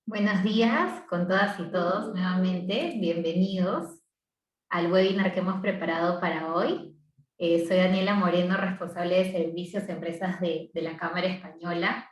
Buenos días con todas y todos nuevamente. Bienvenidos al webinar que hemos preparado para hoy. Soy Daniela Moreno, responsable de servicios a empresas de la Cámara Española.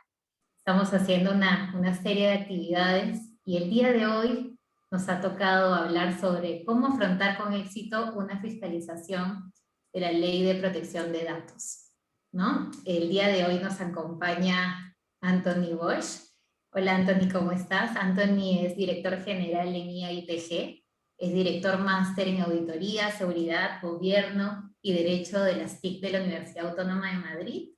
Estamos haciendo una serie de actividades y el día de hoy nos ha tocado hablar sobre cómo afrontar con éxito una fiscalización de la Ley de Protección de Datos, ¿no? El día de hoy nos acompaña Anthony Bosch. Hola Anthony, ¿cómo estás? Anthony es director general en IAITG, es director máster en Auditoría, Seguridad, Gobierno y Derecho de las TIC de la Universidad Autónoma de Madrid,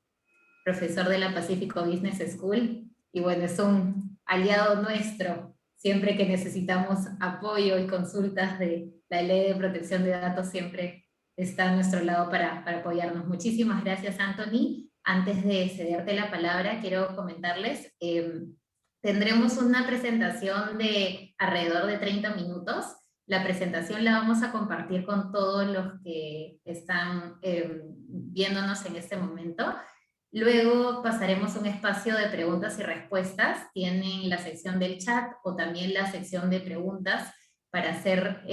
profesor de la Pacifico Business School, y bueno, es un aliado nuestro siempre que necesitamos apoyo y consultas de la Ley de Protección de Datos, siempre está a nuestro lado para apoyarnos. Muchísimas gracias, Anthony. Antes de cederte la palabra, quiero comentarles, tendremos una presentación de alrededor de 30 minutos. La presentación la vamos a compartir con todos los que están viéndonos en este momento. Luego pasaremos a un espacio de preguntas y respuestas. Tienen la sección del chat o también la sección de preguntas para hacer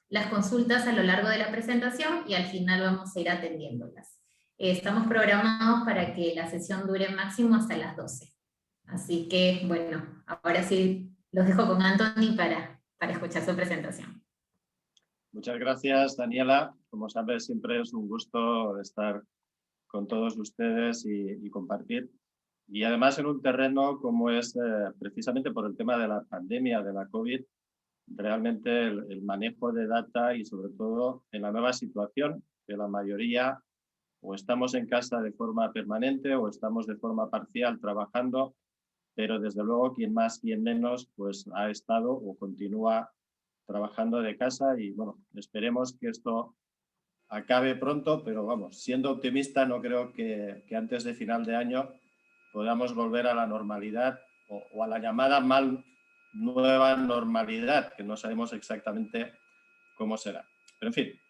las consultas a lo largo de la presentación y al final vamos a ir atendiéndolas. Estamos programados para que la sesión dure máximo hasta las 12. Así que, bueno, ahora sí los dejo con Anthony para escuchar su presentación. Muchas gracias, Daniela. Como sabes, siempre es un gusto estar con todos ustedes y compartir. Y además en un terreno como es precisamente por el tema de la pandemia, de la COVID, realmente el manejo de data y sobre todo en la nueva situación, que la mayoría o estamos en casa de forma permanente o estamos de forma parcial trabajando, pero desde luego quien más, quien menos, pues ha estado o continúa trabajando de casa y bueno, esperemos que esto acabe pronto, pero vamos, siendo optimista no creo que antes de final de año podamos volver a la normalidad o a la llamada nueva normalidad, que no sabemos exactamente cómo será. Pero en fin,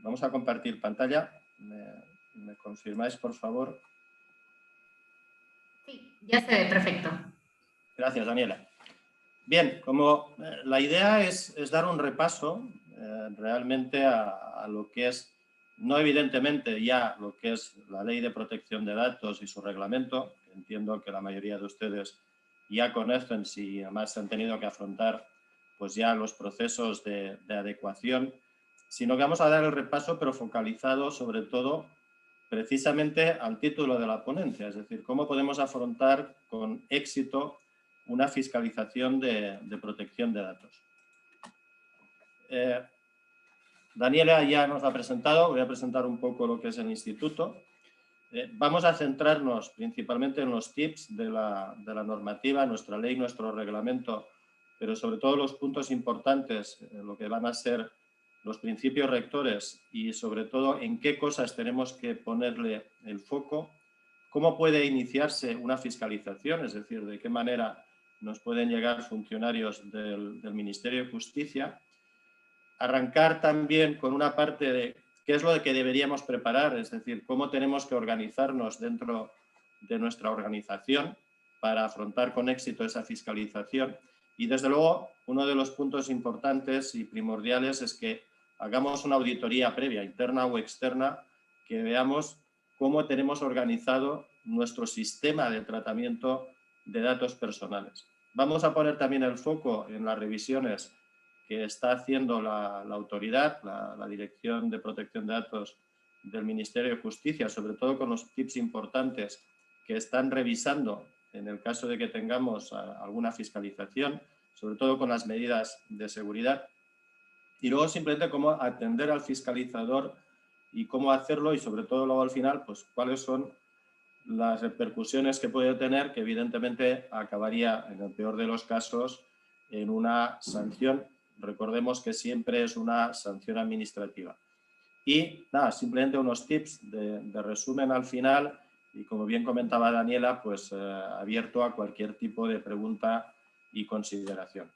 vamos a compartir pantalla. ¿Me confirmáis, por favor? Sí, ya se ve perfecto. Gracias, Daniela. Bien, como la idea es dar un repaso realmente a lo que es, no evidentemente ya lo que es la Ley de Protección de Datos y su reglamento, que entiendo que la mayoría de ustedes ya conocen si además han tenido que afrontar pues ya los procesos de adecuación, sino que vamos a dar el repaso pero focalizado sobre todo precisamente al título de la ponencia, es decir, cómo podemos afrontar con éxito una fiscalización de protección de datos. Daniela ya nos ha presentado, voy a presentar un poco lo que es el instituto. Vamos a centrarnos principalmente en los tips de la normativa, nuestra ley, nuestro reglamento, pero sobre todo los puntos importantes, lo que van a ser los principios rectores y sobre todo en qué cosas tenemos que ponerle el foco, cómo puede iniciarse una fiscalización, es decir, de qué manera nos pueden llegar funcionarios del Ministerio de Justicia. Arrancar también con una parte de qué es lo que deberíamos preparar, es decir, cómo tenemos que organizarnos dentro de nuestra organización para afrontar con éxito esa fiscalización. Y desde luego, uno de los puntos importantes y primordiales es que hagamos una auditoría previa, interna o externa, que veamos cómo tenemos organizado nuestro sistema de tratamiento de datos personales. Vamos a poner también el foco en las revisiones que está haciendo la autoridad, la Dirección de Protección de Datos del Ministerio de Justicia, sobre todo con los tips importantes que están revisando en el caso de que tengamos alguna fiscalización, sobre todo con las medidas de seguridad. Y luego simplemente cómo atender al fiscalizador y cómo hacerlo y sobre todo luego al final, pues cuáles son las repercusiones que puede tener, que evidentemente acabaría en el peor de los casos en una sanción. Recordemos que siempre es una sanción administrativa. Y nada, simplemente unos tips de resumen al final y como bien comentaba Daniela, pues abierto a cualquier tipo de pregunta y consideración.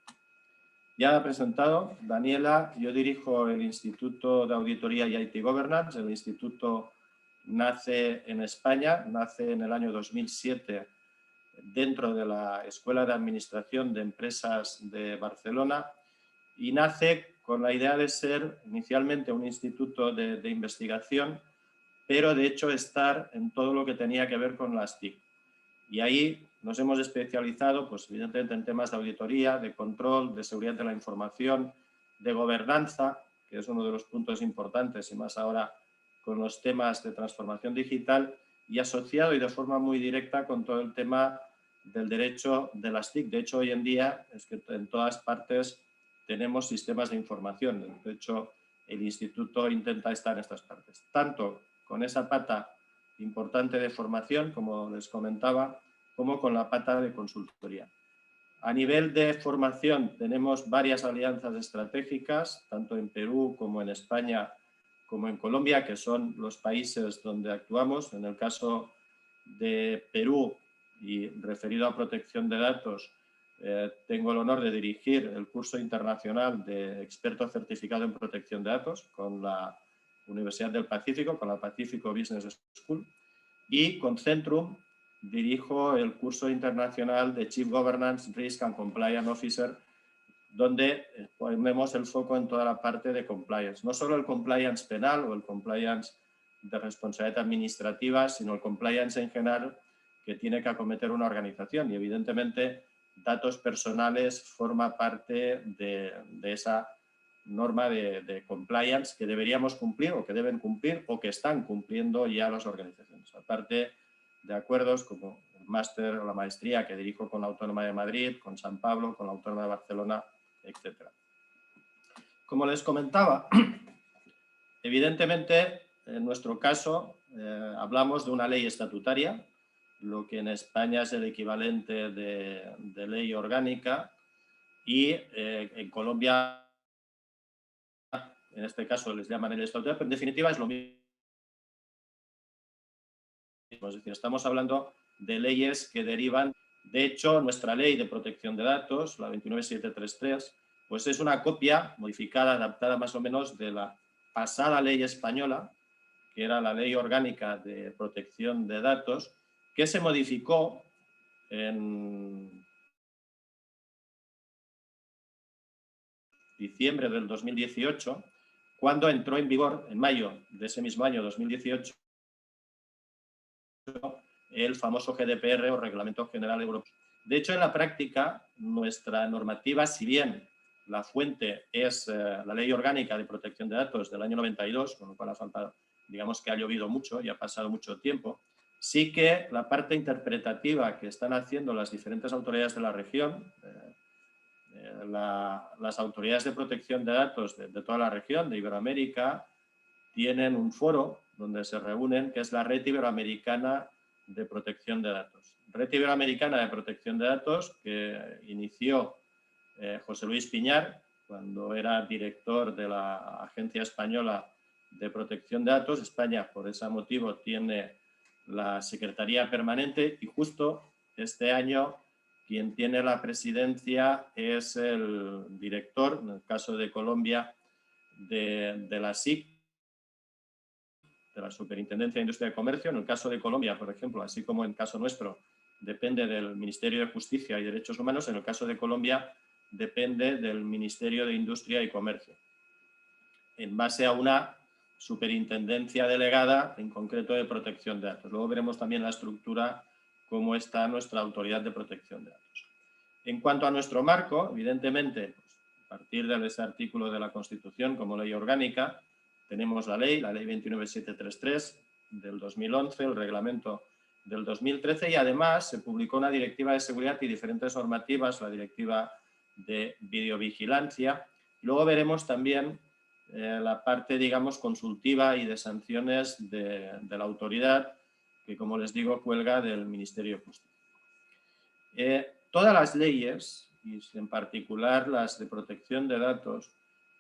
Ya ha presentado Daniela, yo dirijo el Instituto de Auditoría y IT Governance. El instituto nace en España, nace en el año 2007 dentro de la Escuela de Administración de Empresas de Barcelona y nace con la idea de ser inicialmente un instituto de investigación, pero de hecho estar en todo lo que tenía que ver con las TIC. Y ahí nos hemos especializado, pues evidentemente en temas de auditoría, de control, de seguridad de la información, de gobernanza, que es uno de los puntos importantes y más ahora con los temas de transformación digital, y asociado y de forma muy directa con todo el tema del derecho de las TIC. De hecho, hoy en día es que en todas partes tenemos sistemas de información. De hecho, el instituto intenta estar en estas partes, tanto con esa pata importante de formación, como les comentaba, como con la pata de consultoría. A nivel de formación tenemos varias alianzas estratégicas, tanto en Perú como en España, como en Colombia, que son los países donde actuamos. En el caso de Perú, y referido a protección de datos, tengo el honor de dirigir el curso internacional de experto certificado en protección de datos con la Universidad del Pacífico, con la Pacífico Business School, y con Centrum dirijo el curso internacional de Chief Governance, Risk and Compliance Officer, donde ponemos el foco en toda la parte de compliance. No solo el compliance penal o el compliance de responsabilidad administrativa, sino el compliance en general que tiene que acometer una organización. Y evidentemente datos personales forma parte de esa norma de compliance que deberíamos cumplir o que deben cumplir o que están cumpliendo ya las organizaciones. Aparte de acuerdos como el máster o la maestría que dirijo con la Autónoma de Madrid, con San Pablo, con la Autónoma de Barcelona, etc. Como les comentaba, evidentemente en nuestro caso hablamos de una ley estatutaria, lo que en España es el equivalente de ley orgánica, y en Colombia en este caso les llaman el estatuto, pero en definitiva es lo mismo. Es decir, estamos hablando de leyes que derivan. De hecho, nuestra ley de protección de datos, la 29733, pues es una copia modificada, adaptada más o menos de la pasada ley española, que era la Ley Orgánica de Protección de Datos, que se modificó en diciembre del 2018, cuando entró en vigor, en mayo de ese mismo año 2018, el famoso GDPR o Reglamento General Europeo. De hecho, en la práctica, nuestra normativa, si bien la fuente es la Ley Orgánica de Protección de Datos del año 92, con lo cual ha faltado, digamos que ha llovido mucho y ha pasado mucho tiempo, sí que la parte interpretativa que están haciendo las diferentes autoridades de la región, las autoridades de protección de datos de toda la región, de Iberoamérica, tienen un foro donde se reúnen, que es la Red Iberoamericana de Protección de Datos. Red Iberoamericana de Protección de Datos que inició José Luis Piñar cuando era director de la Agencia Española de Protección de Datos. España, por ese motivo, tiene la Secretaría Permanente y justo este año quien tiene la presidencia es el director, en el caso de Colombia, de la SIC, de la Superintendencia de Industria y Comercio. En el caso de Colombia, por ejemplo, así como en el caso nuestro, depende del Ministerio de Justicia y Derechos Humanos, en el caso de Colombia depende del Ministerio de Industria y Comercio, en base a una superintendencia delegada, en concreto de protección de datos. Luego veremos también la estructura, cómo está nuestra autoridad de protección de datos. En cuanto a nuestro marco, evidentemente, pues, a partir de ese artículo de la Constitución como ley orgánica, tenemos la ley 29733 del 2011, el reglamento del 2013 y además se publicó una directiva de seguridad y diferentes normativas, la directiva de videovigilancia. Luego veremos también la parte, digamos, consultiva y de sanciones de la autoridad, que como les digo, cuelga del Ministerio de Justicia. Todas las leyes, y en particular las de protección de datos,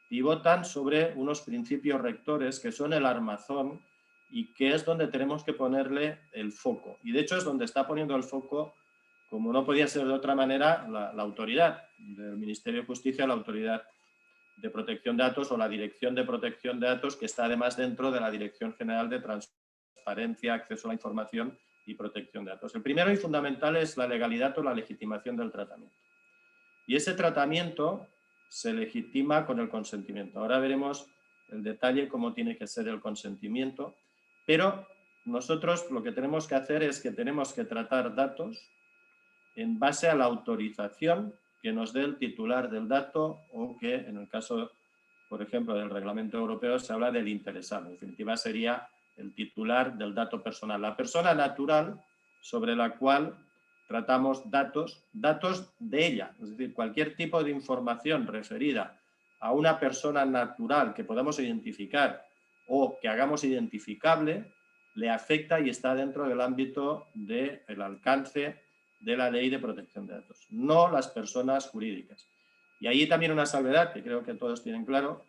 pivotan sobre unos principios rectores que son el armazón y que es donde tenemos que ponerle el foco. Y de hecho es donde está poniendo el foco, como no podía ser de otra manera, la autoridad del Ministerio de Justicia, la autoridad de protección de datos o la Dirección de Protección de Datos, que está además dentro de la Dirección General de Transparencia, Acceso a la Información y protección de datos. El primero y fundamental es la legalidad o la legitimación del tratamiento. Y ese tratamiento se legitima con el consentimiento. Ahora veremos el detalle, cómo tiene que ser el consentimiento, pero nosotros lo que tenemos que hacer es que tenemos que tratar datos en base a la autorización que nos dé el titular del dato o que, en el caso, por ejemplo, del Reglamento Europeo, se habla del interesado. En definitiva, sería el titular del dato personal. La persona natural sobre la cual tratamos datos de ella. Es decir, cualquier tipo de información referida a una persona natural que podamos identificar o que hagamos identificable, le afecta y está dentro del ámbito del alcance de la Ley de Protección de Datos, no las personas jurídicas. Y ahí también una salvedad que creo que todos tienen claro.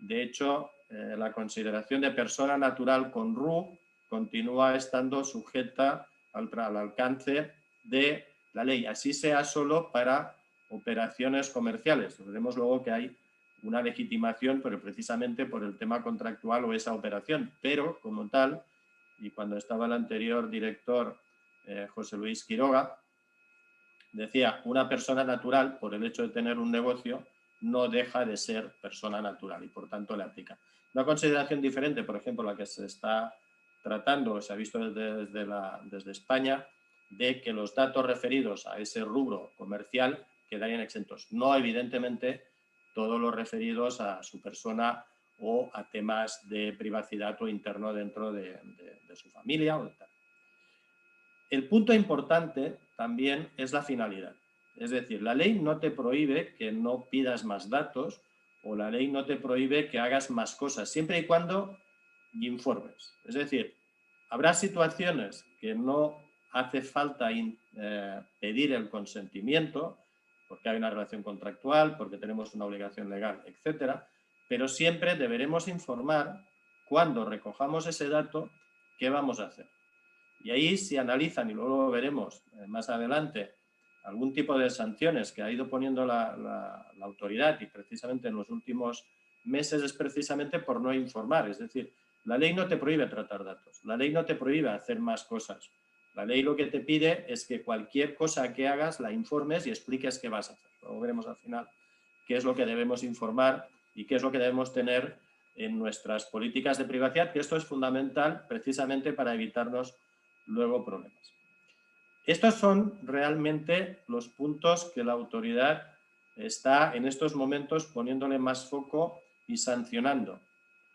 De hecho, la consideración de persona natural con RU continúa estando sujeta al alcance de la ley, así sea solo para operaciones comerciales. Veremos luego que hay una legitimación, pero precisamente por el tema contractual o esa operación, pero como tal, y cuando estaba el anterior director, José Luis Quiroga, decía, una persona natural, por el hecho de tener un negocio, no deja de ser persona natural y por tanto le aplica. Una consideración diferente, por ejemplo, la que se está tratando, se ha visto desde España, de que los datos referidos a ese rubro comercial quedarían exentos. No, evidentemente, todos los referidos a su persona o a temas de privacidad o interno dentro de su familia o tal. El punto importante también es la finalidad. Es decir, la ley no te prohíbe que no pidas más datos o la ley no te prohíbe que hagas más cosas, siempre y cuando informes. Es decir, habrá situaciones que no hace falta pedir el consentimiento porque hay una relación contractual, porque tenemos una obligación legal, etcétera, pero siempre deberemos informar cuando recojamos ese dato qué vamos a hacer. Y ahí si analizan, y luego veremos más adelante, algún tipo de sanciones que ha ido poniendo la autoridad y precisamente en los últimos meses es precisamente por no informar. Es decir, la ley no te prohíbe tratar datos, la ley no te prohíbe hacer más cosas. La ley lo que te pide es que cualquier cosa que hagas la informes y expliques qué vas a hacer. Luego veremos al final qué es lo que debemos informar y qué es lo que debemos tener en nuestras políticas de privacidad, que esto es fundamental precisamente para evitarnos luego problemas. Estos son realmente los puntos que la autoridad está en estos momentos poniéndole más foco y sancionando.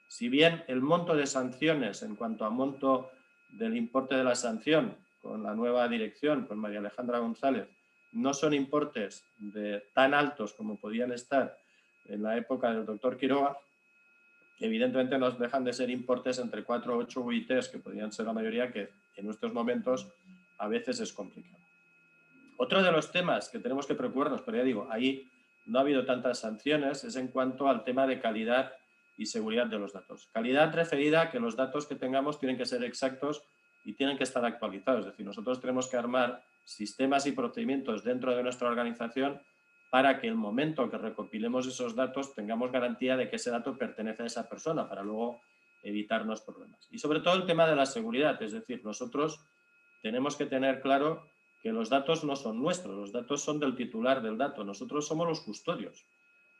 Si bien el monto de sanciones en cuanto a monto del importe de la sanción con la nueva dirección, con María Alejandra González, no son importes tan altos como podían estar en la época del doctor Quiroga, evidentemente nos dejan de ser importes entre 4 o 8 UITs, que podrían ser la mayoría, que en estos momentos a veces es complicado. Otro de los temas que tenemos que preocuparnos, pero ya digo, ahí no ha habido tantas sanciones, es en cuanto al tema de calidad y seguridad de los datos. Calidad referida a que los datos que tengamos tienen que ser exactos y tienen que estar actualizados. Es decir, nosotros tenemos que armar sistemas y procedimientos dentro de nuestra organización para que el momento que recopilemos esos datos tengamos garantía de que ese dato pertenece a esa persona para luego evitarnos problemas. Y sobre todo el tema de la seguridad, es decir, nosotros tenemos que tener claro que los datos no son nuestros, los datos son del titular del dato, nosotros somos los custodios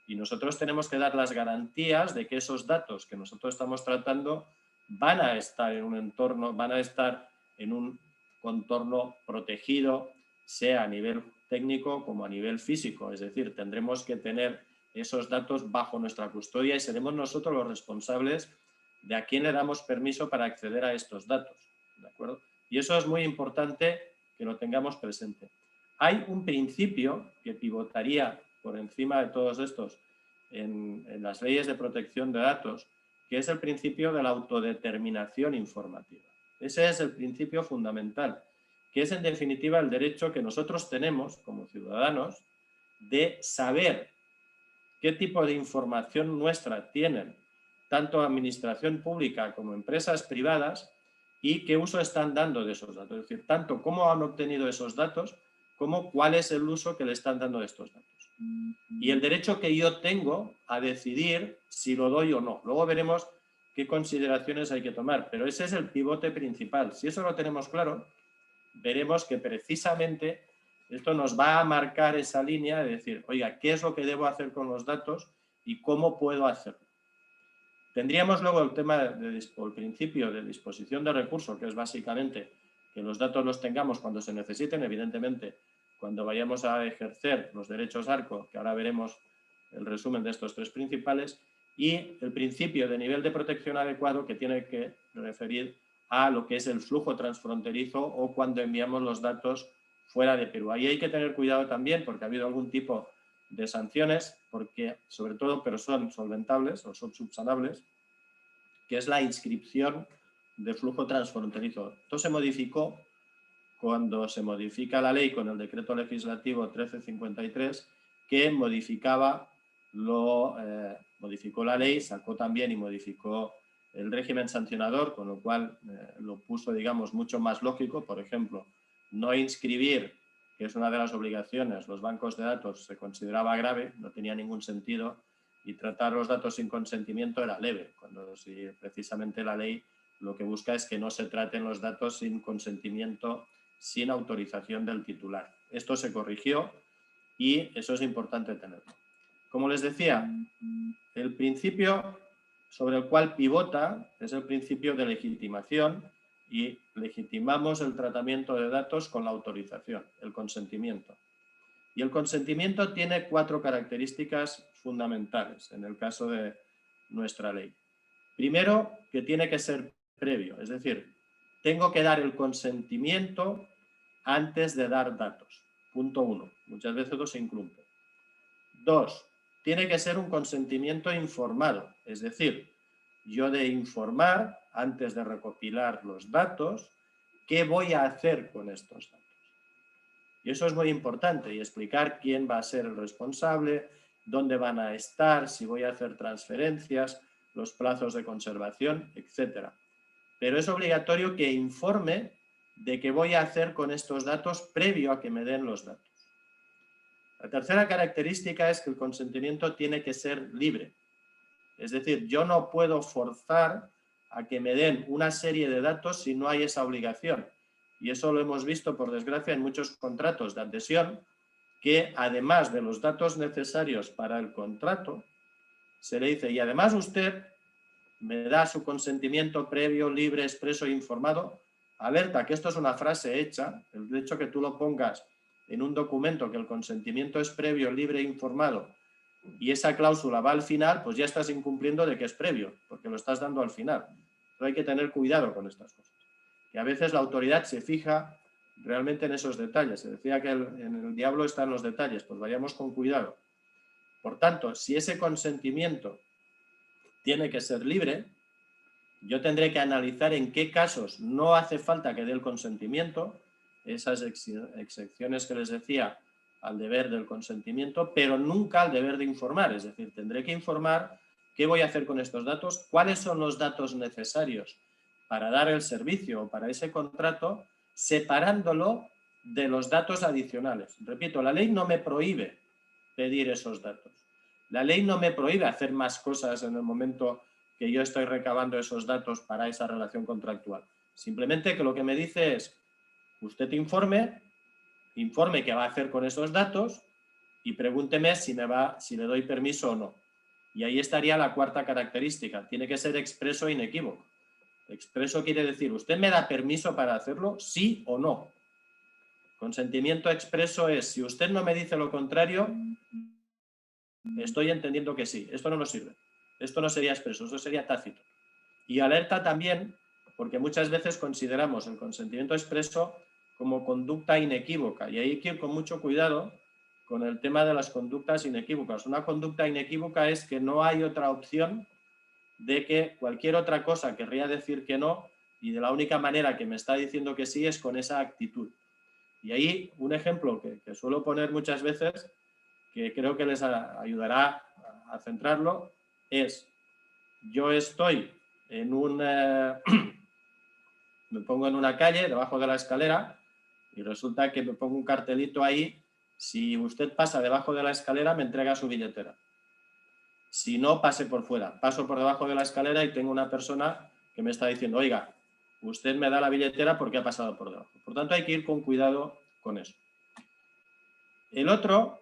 y nosotros tenemos que dar las garantías de que esos datos que nosotros estamos tratando van a estar en un entorno, van a estar en un contorno protegido, sea a nivel técnico como a nivel físico, es decir, tendremos que tener esos datos bajo nuestra custodia y seremos nosotros los responsables de a quién le damos permiso para acceder a estos datos, ¿de acuerdo? Y eso es muy importante que lo tengamos presente. Hay un principio que pivotaría por encima de todos estos en las leyes de protección de datos, que es el principio de la autodeterminación informativa. Ese es el principio fundamental, que es en definitiva el derecho que nosotros tenemos como ciudadanos de saber qué tipo de información nuestra tienen tanto administración pública como empresas privadas y qué uso están dando de esos datos. Es decir, tanto cómo han obtenido esos datos como cuál es el uso que le están dando de estos datos. Y el derecho que yo tengo a decidir si lo doy o no. Luego veremos qué consideraciones hay que tomar, pero ese es el pivote principal. Si eso lo tenemos claro, veremos que precisamente esto nos va a marcar esa línea de decir, oiga, ¿qué es lo que debo hacer con los datos y cómo puedo hacerlo? Tendríamos luego el tema el principio de disposición de recursos, que es básicamente que los datos los tengamos cuando se necesiten, evidentemente, cuando vayamos a ejercer los derechos ARCO, que ahora veremos el resumen de estos tres principales, y el principio de nivel de protección adecuado, que tiene que referir a lo que es el flujo transfronterizo o cuando enviamos los datos fuera de Perú. Ahí hay que tener cuidado también porque ha habido algún tipo de sanciones, porque sobre todo, pero son solventables o son subsanables, que es la inscripción de flujo transfronterizo. Esto se modificó cuando se modifica la ley con el decreto legislativo 1353, que modificó la ley, sacó también y modificó el régimen sancionador, con lo cual lo puso, digamos, mucho más lógico. Por ejemplo, no inscribir, que es una de las obligaciones, los bancos de datos se consideraba grave, no tenía ningún sentido, y tratar los datos sin consentimiento era leve, cuando si precisamente la ley lo que busca es que no se traten los datos sin consentimiento, sin autorización del titular. Esto se corrigió y eso es importante tenerlo. Como les decía, el principio sobre el cual pivota es el principio de legitimación y legitimamos el tratamiento de datos con la autorización, el consentimiento. Y el consentimiento tiene 4 características fundamentales en el caso de nuestra ley. Primero, que tiene que ser previo, es decir, tengo que dar el consentimiento antes de dar datos. Punto 1. Muchas veces esto se incumple. 2. Tiene que ser un consentimiento informado, es decir, yo de informar antes de recopilar los datos qué voy a hacer con estos datos. Y eso es muy importante, y explicar quién va a ser el responsable, dónde van a estar, si voy a hacer transferencias, los plazos de conservación, etc. Pero es obligatorio que informe de qué voy a hacer con estos datos previo a que me den los datos. La tercera característica es que el consentimiento tiene que ser libre. Es decir, yo no puedo forzar a que me den una serie de datos si no hay esa obligación. Y eso lo hemos visto, por desgracia, en muchos contratos de adhesión, que además de los datos necesarios para el contrato, se le dice, y además usted me da su consentimiento previo, libre, expreso e informado. Alerta, que esto es una frase hecha, el hecho que tú lo pongas en un documento que el consentimiento es previo, libre e informado, y esa cláusula va al final, pues ya estás incumpliendo de que es previo, porque lo estás dando al final. Pero hay que tener cuidado con estas cosas. Que a veces la autoridad se fija realmente en esos detalles. Se decía que en el diablo están los detalles, pues vayamos con cuidado. Por tanto, si ese consentimiento tiene que ser libre, yo tendré que analizar en qué casos no hace falta que dé el consentimiento, esas excepciones que les decía al deber del consentimiento, pero nunca al deber de informar. Es decir, tendré que informar qué voy a hacer con estos datos, cuáles son los datos necesarios para dar el servicio o para ese contrato, separándolo de los datos adicionales. Repito, la ley no me prohíbe pedir esos datos. La ley no me prohíbe hacer más cosas en el momento que yo estoy recabando esos datos para esa relación contractual. Simplemente que lo que me dice es, usted informe qué va a hacer con esos datos y pregúnteme si le doy permiso o no. Y ahí estaría la cuarta característica. Tiene que ser expreso e inequívoco. Expreso quiere decir, ¿usted me da permiso para hacerlo? ¿Sí o no? Consentimiento expreso es, si usted no me dice lo contrario, estoy entendiendo que sí. Esto no nos sirve. Esto no sería expreso, esto sería tácito. Y alerta también, porque muchas veces consideramos el consentimiento expreso como conducta inequívoca. Y ahí hay que ir con mucho cuidado con el tema de las conductas inequívocas. Una conducta inequívoca es que no hay otra opción de que cualquier otra cosa querría decir que no, y de la única manera que me está diciendo que sí es con esa actitud. Y ahí un ejemplo que suelo poner muchas veces, que creo que les ayudará a centrarlo, es, yo estoy en me pongo en una calle, debajo de la escalera, y resulta que me pongo un cartelito ahí, si usted pasa debajo de la escalera me entrega su billetera. Si no, pase por fuera. Paso por debajo de la escalera y tengo una persona que me está diciendo, oiga, usted me da la billetera porque ha pasado por debajo. Por tanto, hay que ir con cuidado con eso. El otro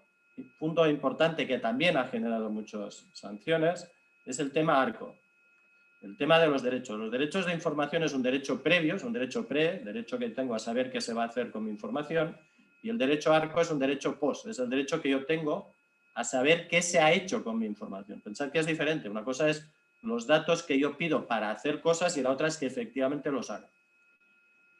punto importante que también ha generado muchas sanciones es el tema ARCO. El tema de los derechos. Los derechos de información es un derecho previo, es un derecho derecho que tengo a saber qué se va a hacer con mi información, y el derecho ARCO es un derecho post, es el derecho que yo tengo a saber qué se ha hecho con mi información. Pensad que es diferente. Una cosa es los datos que yo pido para hacer cosas y la otra es que efectivamente los haga.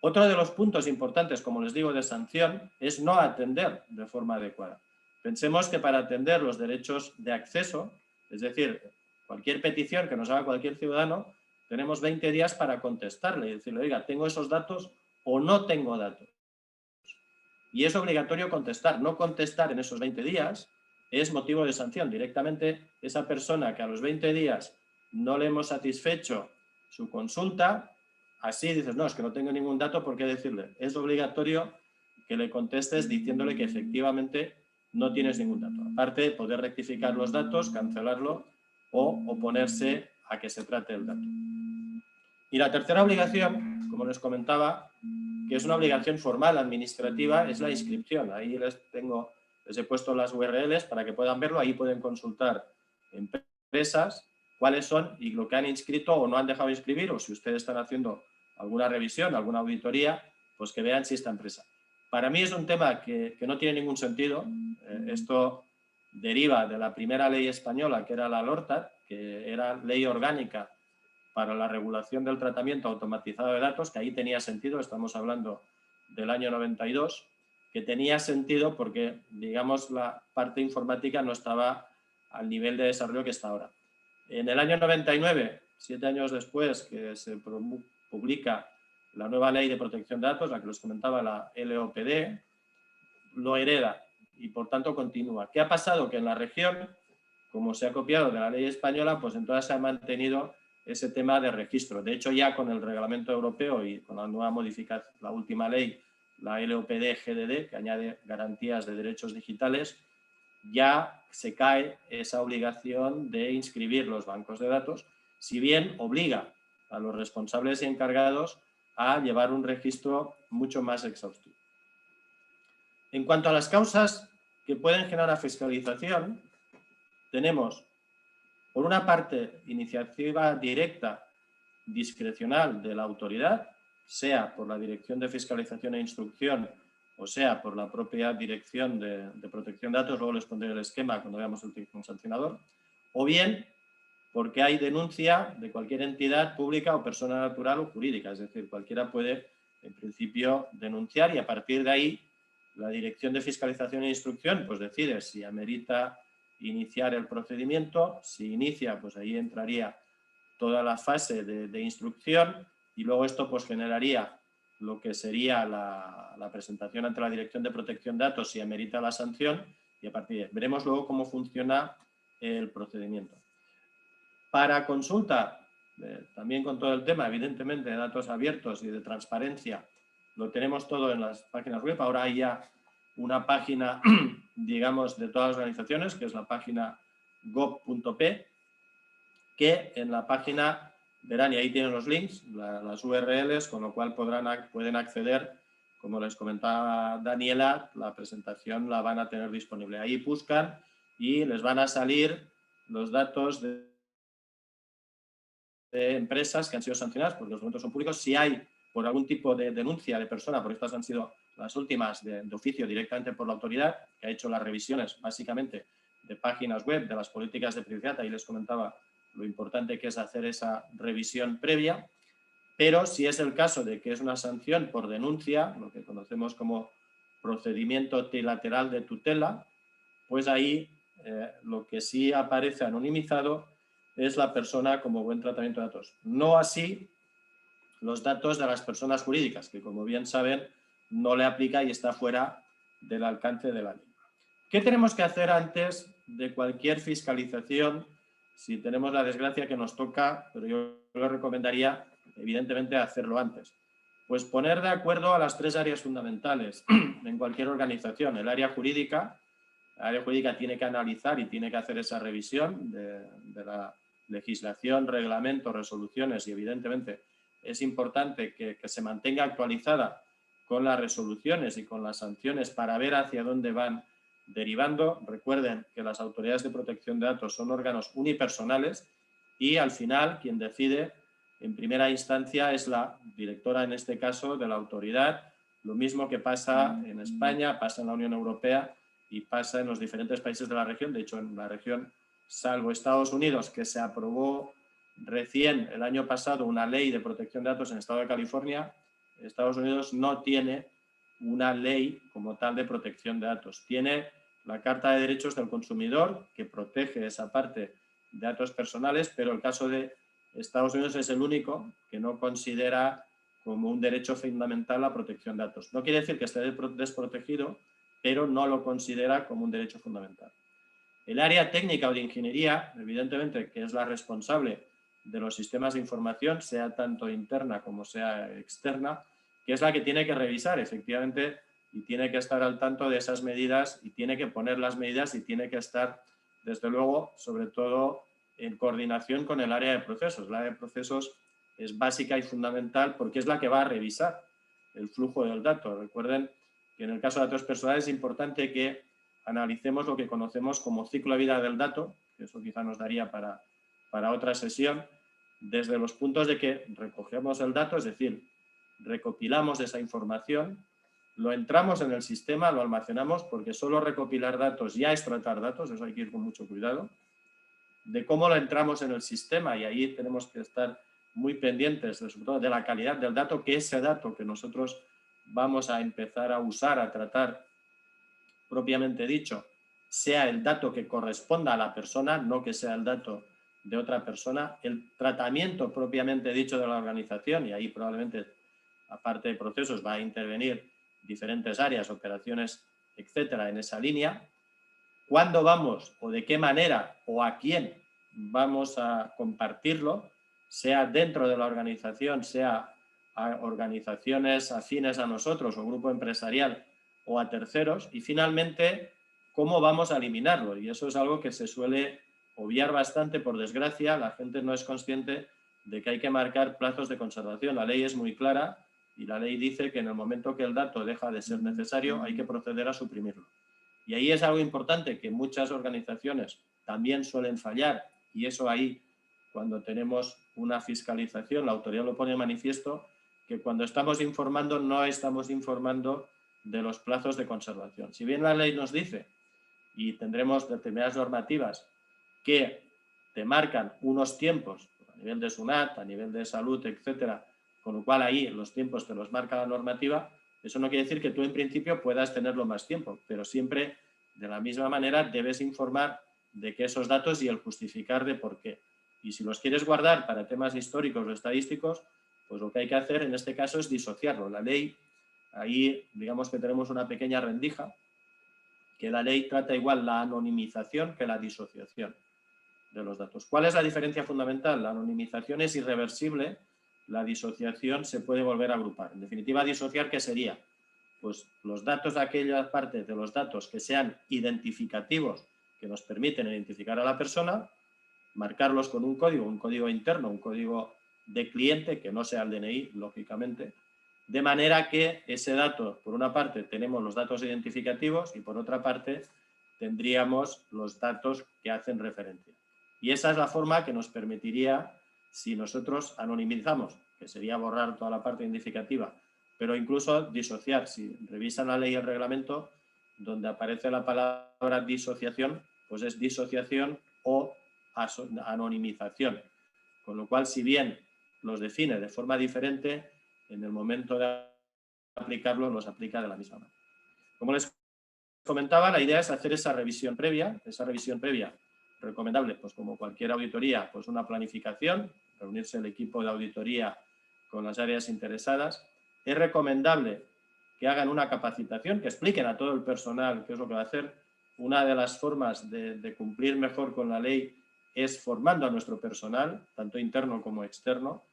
Otro de los puntos importantes, como les digo, de sanción es no atender de forma adecuada. Pensemos que para atender los derechos de acceso, es decir, cualquier petición que nos haga cualquier ciudadano, tenemos 20 días para contestarle y decirle, oiga, ¿tengo esos datos o no tengo datos? Y es obligatorio contestar. No contestar en esos 20 días es motivo de sanción. Directamente, esa persona que a los 20 días no le hemos satisfecho su consulta, así dices, no, es que no tengo ningún dato, ¿por qué decirle? Es obligatorio que le contestes diciéndole que efectivamente no tienes ningún dato. Aparte de poder rectificar los datos, cancelarlo o oponerse a que se trate el dato. Y la tercera obligación, como les comentaba, que es una obligación formal administrativa, es la inscripción. Ahí les he puesto las URLs para que puedan verlo. Ahí pueden consultar empresas cuáles son y lo que han inscrito o no han dejado inscribir, o si ustedes están haciendo alguna revisión, alguna auditoría, pues que vean si esta empresa. Para mí es un tema que no tiene ningún sentido. Esto deriva de la primera ley española, que era la LORTAT, que era ley orgánica para la regulación del tratamiento automatizado de datos, que ahí tenía sentido, estamos hablando del año 92, que tenía sentido porque, digamos, la parte informática no estaba al nivel de desarrollo que está ahora. En el año 99, 7 años después que se publica la nueva ley de protección de datos, la que les comentaba, la LOPD, lo hereda y por tanto continúa. ¿Qué ha pasado? Que en la región, como se ha copiado de la ley española, pues entonces se ha mantenido ese tema de registro. De hecho, ya con el reglamento europeo y con la nueva modificación, la última ley, la LOPD-GDD, que añade garantías de derechos digitales, ya se cae esa obligación de inscribir los bancos de datos, si bien obliga a los responsables y encargados a llevar un registro mucho más exhaustivo. En cuanto a las causas que pueden generar fiscalización, tenemos, por una parte, iniciativa directa discrecional de la autoridad, sea por la Dirección de Fiscalización e Instrucción o sea por la propia Dirección de Protección de Datos, luego les pondré el esquema cuando veamos el tipo sancionador, o bien porque hay denuncia de cualquier entidad pública o persona natural o jurídica, es decir, cualquiera puede, en principio, denunciar y a partir de ahí la Dirección de Fiscalización e Instrucción pues decide si amerita iniciar el procedimiento. Si inicia, pues ahí entraría toda la fase de instrucción y luego esto pues generaría lo que sería la presentación ante la Dirección de Protección de Datos si amerita la sanción y a partir de ahí veremos luego cómo funciona el procedimiento. Para consulta, también con todo el tema, evidentemente, de datos abiertos y de transparencia, lo tenemos todo en las páginas web. Ahora hay ya una página, digamos, de todas las organizaciones, que es la página gov.p, que en la página verán, y ahí tienen los links, las URLs, con lo cual pueden acceder, como les comentaba Daniela, la presentación la van a tener disponible. Ahí buscan y les van a salir los datos de empresas que han sido sancionadas, porque los documentos son públicos. Si hay por algún tipo de denuncia de persona, porque estas han sido las últimas de oficio directamente por la autoridad, que ha hecho las revisiones básicamente de páginas web, de las políticas de privacidad, ahí les comentaba lo importante que es hacer esa revisión previa, pero si es el caso de que es una sanción por denuncia, lo que conocemos como procedimiento trilateral de tutela, pues ahí lo que sí aparece anonimizado es la persona como buen tratamiento de datos. No así los datos de las personas jurídicas, que como bien saben no le aplica y está fuera del alcance de la ley. ¿Qué tenemos que hacer antes de cualquier fiscalización si tenemos la desgracia que nos toca? Pero yo le recomendaría evidentemente hacerlo antes. Pues poner de acuerdo a las 3 áreas fundamentales en cualquier organización. El área jurídica. La área jurídica tiene que analizar y tiene que hacer esa revisión de la legislación, reglamentos, resoluciones y evidentemente es importante que se mantenga actualizada con las resoluciones y con las sanciones para ver hacia dónde van derivando. Recuerden que las autoridades de protección de datos son órganos unipersonales y al final quien decide en primera instancia es la directora, en este caso, de la autoridad. Lo mismo que pasa en España, pasa en la Unión Europea y pasa en los diferentes países de la región. De hecho, en la región, salvo Estados Unidos, que se aprobó recién el año pasado una ley de protección de datos en el estado de California, Estados Unidos no tiene una ley como tal de protección de datos. Tiene la Carta de Derechos del Consumidor, que protege esa parte de datos personales, pero el caso de Estados Unidos es el único que no considera como un derecho fundamental la protección de datos. No quiere decir que esté desprotegido, pero no lo considera como un derecho fundamental. El área técnica o de ingeniería, evidentemente, que es la responsable de los sistemas de información, sea tanto interna como sea externa, que es la que tiene que revisar, efectivamente, y tiene que estar al tanto de esas medidas y tiene que poner las medidas y tiene que estar, desde luego, sobre todo en coordinación con el área de procesos. El área de procesos es básica y fundamental porque es la que va a revisar el flujo del dato. Recuerden que en el caso de datos personales es importante que analicemos lo que conocemos como ciclo de vida del dato, que eso quizá nos daría para otra sesión, desde los puntos de que recogemos el dato, es decir, recopilamos esa información, lo entramos en el sistema, lo almacenamos, porque solo recopilar datos ya es tratar datos, eso hay que ir con mucho cuidado, de cómo lo entramos en el sistema, y ahí tenemos que estar muy pendientes, sobre todo de la calidad del dato, que ese dato que nosotros vamos a empezar a usar, a tratar propiamente dicho, sea el dato que corresponda a la persona, no que sea el dato de otra persona, el tratamiento propiamente dicho de la organización, y ahí probablemente, aparte de procesos, va a intervenir diferentes áreas, operaciones, etcétera, en esa línea. ¿Cuándo vamos o de qué manera o a quién vamos a compartirlo, sea dentro de la organización, sea a organizaciones afines a nosotros o grupo empresarial o a terceros? Y finalmente, ¿cómo vamos a eliminarlo? Y eso es algo que se suele obviar bastante, por desgracia. La gente no es consciente de que hay que marcar plazos de conservación. La ley es muy clara y la ley dice que en el momento que el dato deja de ser necesario hay que proceder a suprimirlo. Y ahí es algo importante que muchas organizaciones también suelen fallar, y eso ahí, cuando tenemos una fiscalización, la autoridad lo pone de manifiesto, que cuando estamos informando no estamos informando de los plazos de conservación. Si bien la ley nos dice, y tendremos determinadas normativas que te marcan unos tiempos a nivel de SUNAT, a nivel de salud, etcétera, con lo cual ahí los tiempos te los marca la normativa, eso no quiere decir que tú en principio puedas tenerlo más tiempo, pero siempre de la misma manera debes informar de que esos datos y el justificar de por qué. Y si los quieres guardar para temas históricos o estadísticos, pues lo que hay que hacer en este caso es disociarlo. La ley, ahí digamos que tenemos una pequeña rendija, que la ley trata igual la anonimización que la disociación de los datos. ¿Cuál es la diferencia fundamental? La anonimización es irreversible, la disociación se puede volver a agrupar. En definitiva, disociar, ¿qué sería? Pues los datos de aquella parte de los datos que sean identificativos, que nos permiten identificar a la persona, marcarlos con un código interno, un código de cliente, que no sea el DNI, lógicamente, de manera que ese dato, por una parte, tenemos los datos identificativos y por otra parte, tendríamos los datos que hacen referencia. Y esa es la forma que nos permitiría, si nosotros anonimizamos, que sería borrar toda la parte identificativa, pero incluso disociar. Si revisan la ley y el reglamento, donde aparece la palabra disociación, pues es disociación o anonimización. Con lo cual, si bien los define de forma diferente, en el momento de aplicarlos los aplica de la misma manera. Como les comentaba, la idea es hacer esa revisión previa recomendable, pues como cualquier auditoría, pues una planificación, reunirse el equipo de auditoría con las áreas interesadas. Es recomendable que hagan una capacitación, que expliquen a todo el personal qué es lo que va a hacer. Una de las formas de cumplir mejor con la ley es formando a nuestro personal, tanto interno como externo.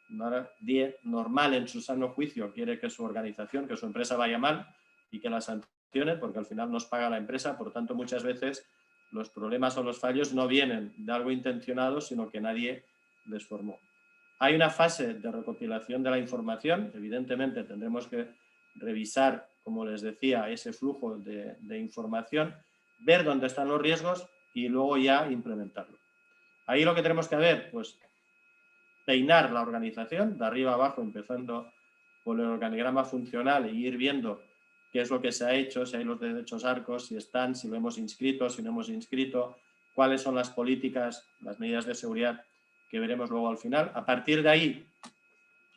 Nadie normal en su sano juicio quiere que su organización, que su empresa vaya mal y que la sancione, porque al final nos paga la empresa. Por tanto, muchas veces los problemas o los fallos no vienen de algo intencionado, sino que nadie les formó. Hay una fase de recopilación de la información, evidentemente tendremos que revisar, como les decía, ese flujo de información, ver dónde están los riesgos y luego ya implementarlo. Ahí lo que tenemos que ver, pues peinar la organización, de arriba a abajo, empezando por el organigrama funcional e ir viendo qué es lo que se ha hecho, si hay los derechos arcos, si están, si lo hemos inscrito, si no hemos inscrito, cuáles son las políticas, las medidas de seguridad que veremos luego al final. A partir de ahí,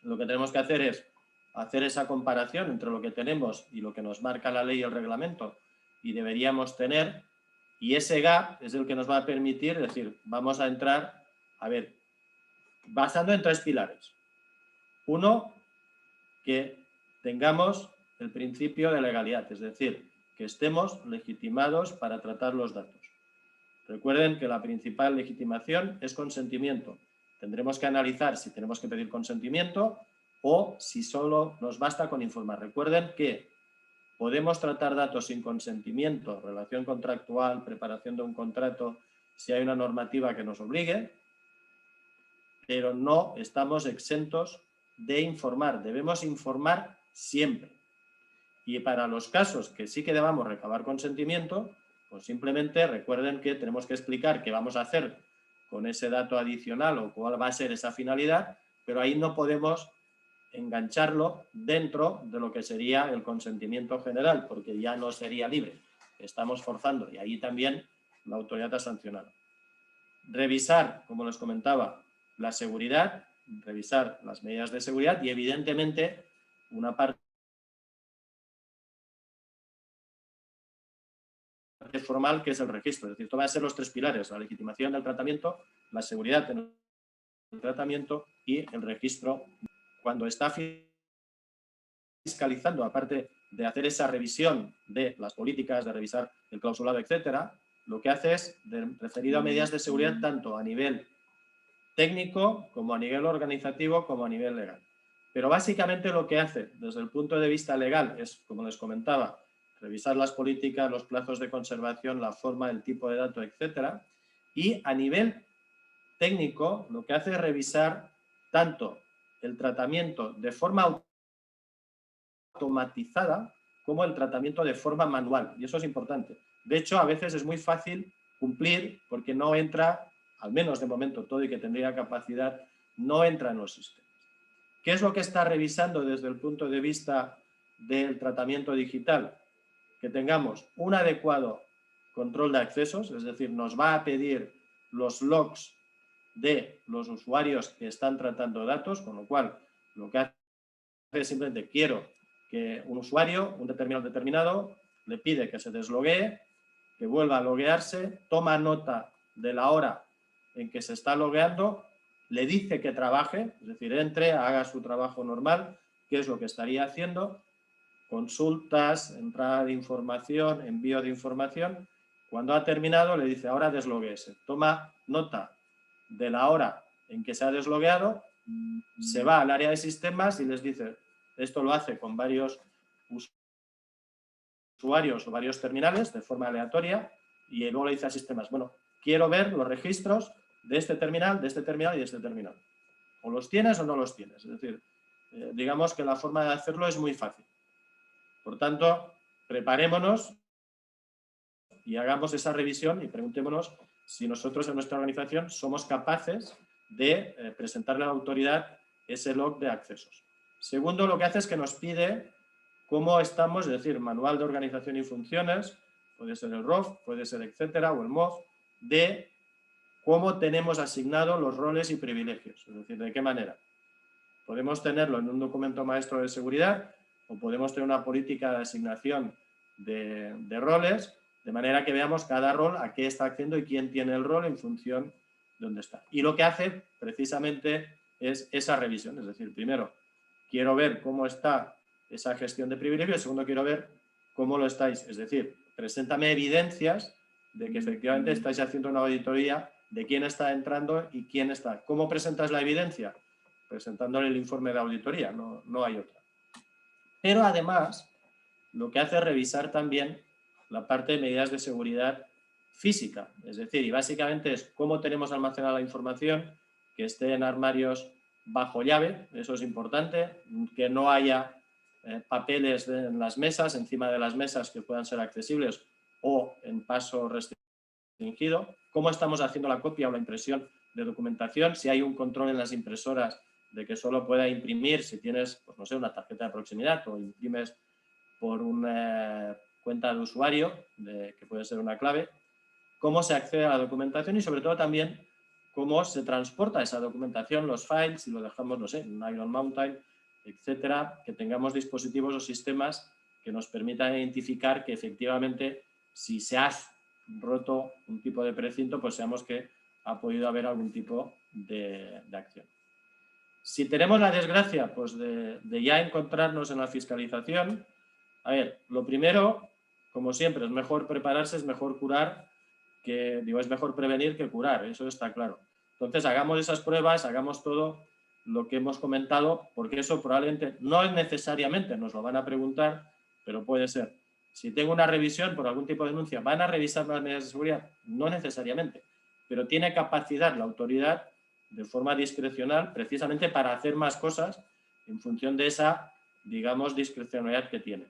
lo que tenemos que hacer es hacer esa comparación entre lo que tenemos y lo que nos marca la ley y el reglamento y deberíamos tener, y ese gap es el que nos va a permitir decir, vamos a entrar, a ver, basando en 3 pilares. Uno, que tengamos el principio de legalidad, es decir, que estemos legitimados para tratar los datos. Recuerden que la principal legitimación es consentimiento. Tendremos que analizar si tenemos que pedir consentimiento o si solo nos basta con informar. Recuerden que podemos tratar datos sin consentimiento, relación contractual, preparación de un contrato, si hay una normativa que nos obligue, pero no estamos exentos de informar. Debemos informar siempre. Y para los casos que sí que debamos recabar consentimiento, pues simplemente recuerden que tenemos que explicar qué vamos a hacer con ese dato adicional o cuál va a ser esa finalidad, pero ahí no podemos engancharlo dentro de lo que sería el consentimiento general, porque ya no sería libre. Estamos forzando y ahí también la autoridad ha sancionado. Revisar, como les comentaba, la seguridad, revisar las medidas de seguridad y evidentemente una parte formal que es el registro. Es decir, esto va a ser los 3 pilares, la legitimación del tratamiento, la seguridad en el tratamiento y el registro. Cuando está fiscalizando, aparte de hacer esa revisión de las políticas, de revisar el clausulado, etcétera, lo que hace es referido a medidas de seguridad tanto a nivel técnico como a nivel organizativo como a nivel legal. Pero básicamente lo que hace desde el punto de vista legal es, como les comentaba, revisar las políticas, los plazos de conservación, la forma, el tipo de dato, etcétera. Y a nivel técnico lo que hace es revisar tanto el tratamiento de forma automatizada como el tratamiento de forma manual. Y eso es importante. De hecho, a veces es muy fácil cumplir porque no entra, al menos de momento todo y que tendría capacidad, no entra en los sistemas. ¿Qué es lo que está revisando desde el punto de vista del tratamiento digital? Que tengamos un adecuado control de accesos, es decir, nos va a pedir los logs de los usuarios que están tratando datos, con lo cual lo que hace es simplemente quiero que un usuario, un determinado, le pide que se desloguee, que vuelva a loguearse, toma nota de la hora en que se está logueando, le dice que trabaje, es decir, entre, haga su trabajo normal, que es lo que estaría haciendo, consultas, entrada de información, envío de información. Cuando ha terminado le dice ahora desloguéese. Toma nota de la hora en que se ha deslogueado, se va al área de sistemas y les dice, esto lo hace con varios usuarios o varios terminales de forma aleatoria y luego le dice a sistemas, bueno, quiero ver los registros de este terminal y de este terminal. O los tienes o no los tienes. Es decir, digamos que la forma de hacerlo es muy fácil. Por tanto, preparémonos y hagamos esa revisión y preguntémonos si nosotros en nuestra organización somos capaces de presentarle a la autoridad ese log de accesos. Segundo, lo que hace es que nos pide cómo estamos, es decir, manual de organización y funciones, puede ser el ROF, puede ser etcétera, o el MOF, de cómo tenemos asignados los roles y privilegios, es decir, de qué manera. Podemos tenerlo en un documento maestro de seguridad o podemos tener una política de asignación de roles, de manera que veamos cada rol a qué está haciendo y quién tiene el rol en función de dónde está. Y lo que hace precisamente es esa revisión, es decir, primero quiero ver cómo está esa gestión de privilegios, segundo quiero ver cómo lo estáis, es decir, preséntame evidencias de que efectivamente estáis haciendo una auditoría de quién está entrando y quién está. ¿Cómo presentas la evidencia? Presentándole el informe de auditoría, no hay otra. Pero además, lo que hace es revisar también la parte de medidas de seguridad física, es decir, y básicamente es cómo tenemos almacenada la información, que esté en armarios bajo llave, eso es importante, que no haya papeles en las mesas, encima de las mesas que puedan ser accesibles o en paso restringido, cómo estamos haciendo la copia o la impresión de documentación, si hay un control en las impresoras de que solo pueda imprimir si tienes, pues no sé, una tarjeta de proximidad o imprimes por una cuenta de usuario, que puede ser una clave, cómo se accede a la documentación y sobre todo también cómo se transporta esa documentación, los files, si lo dejamos, no sé, en un Iron Mountain, etcétera, que tengamos dispositivos o sistemas que nos permitan identificar que efectivamente si se ha roto un tipo de precinto, pues seamos que ha podido haber algún tipo de acción. Si tenemos la desgracia pues de ya encontrarnos en la fiscalización, a ver, lo primero, como siempre, es mejor prepararse, es mejor curar, es mejor prevenir que curar, eso está claro. Entonces, hagamos esas pruebas, hagamos todo lo que hemos comentado, porque eso probablemente no es necesariamente, nos lo van a preguntar, pero puede ser. Si tengo una revisión por algún tipo de denuncia, ¿van a revisar las medidas de seguridad? No necesariamente, pero tiene capacidad la autoridad de forma discrecional precisamente para hacer más cosas en función de esa, digamos, discrecionalidad que tiene.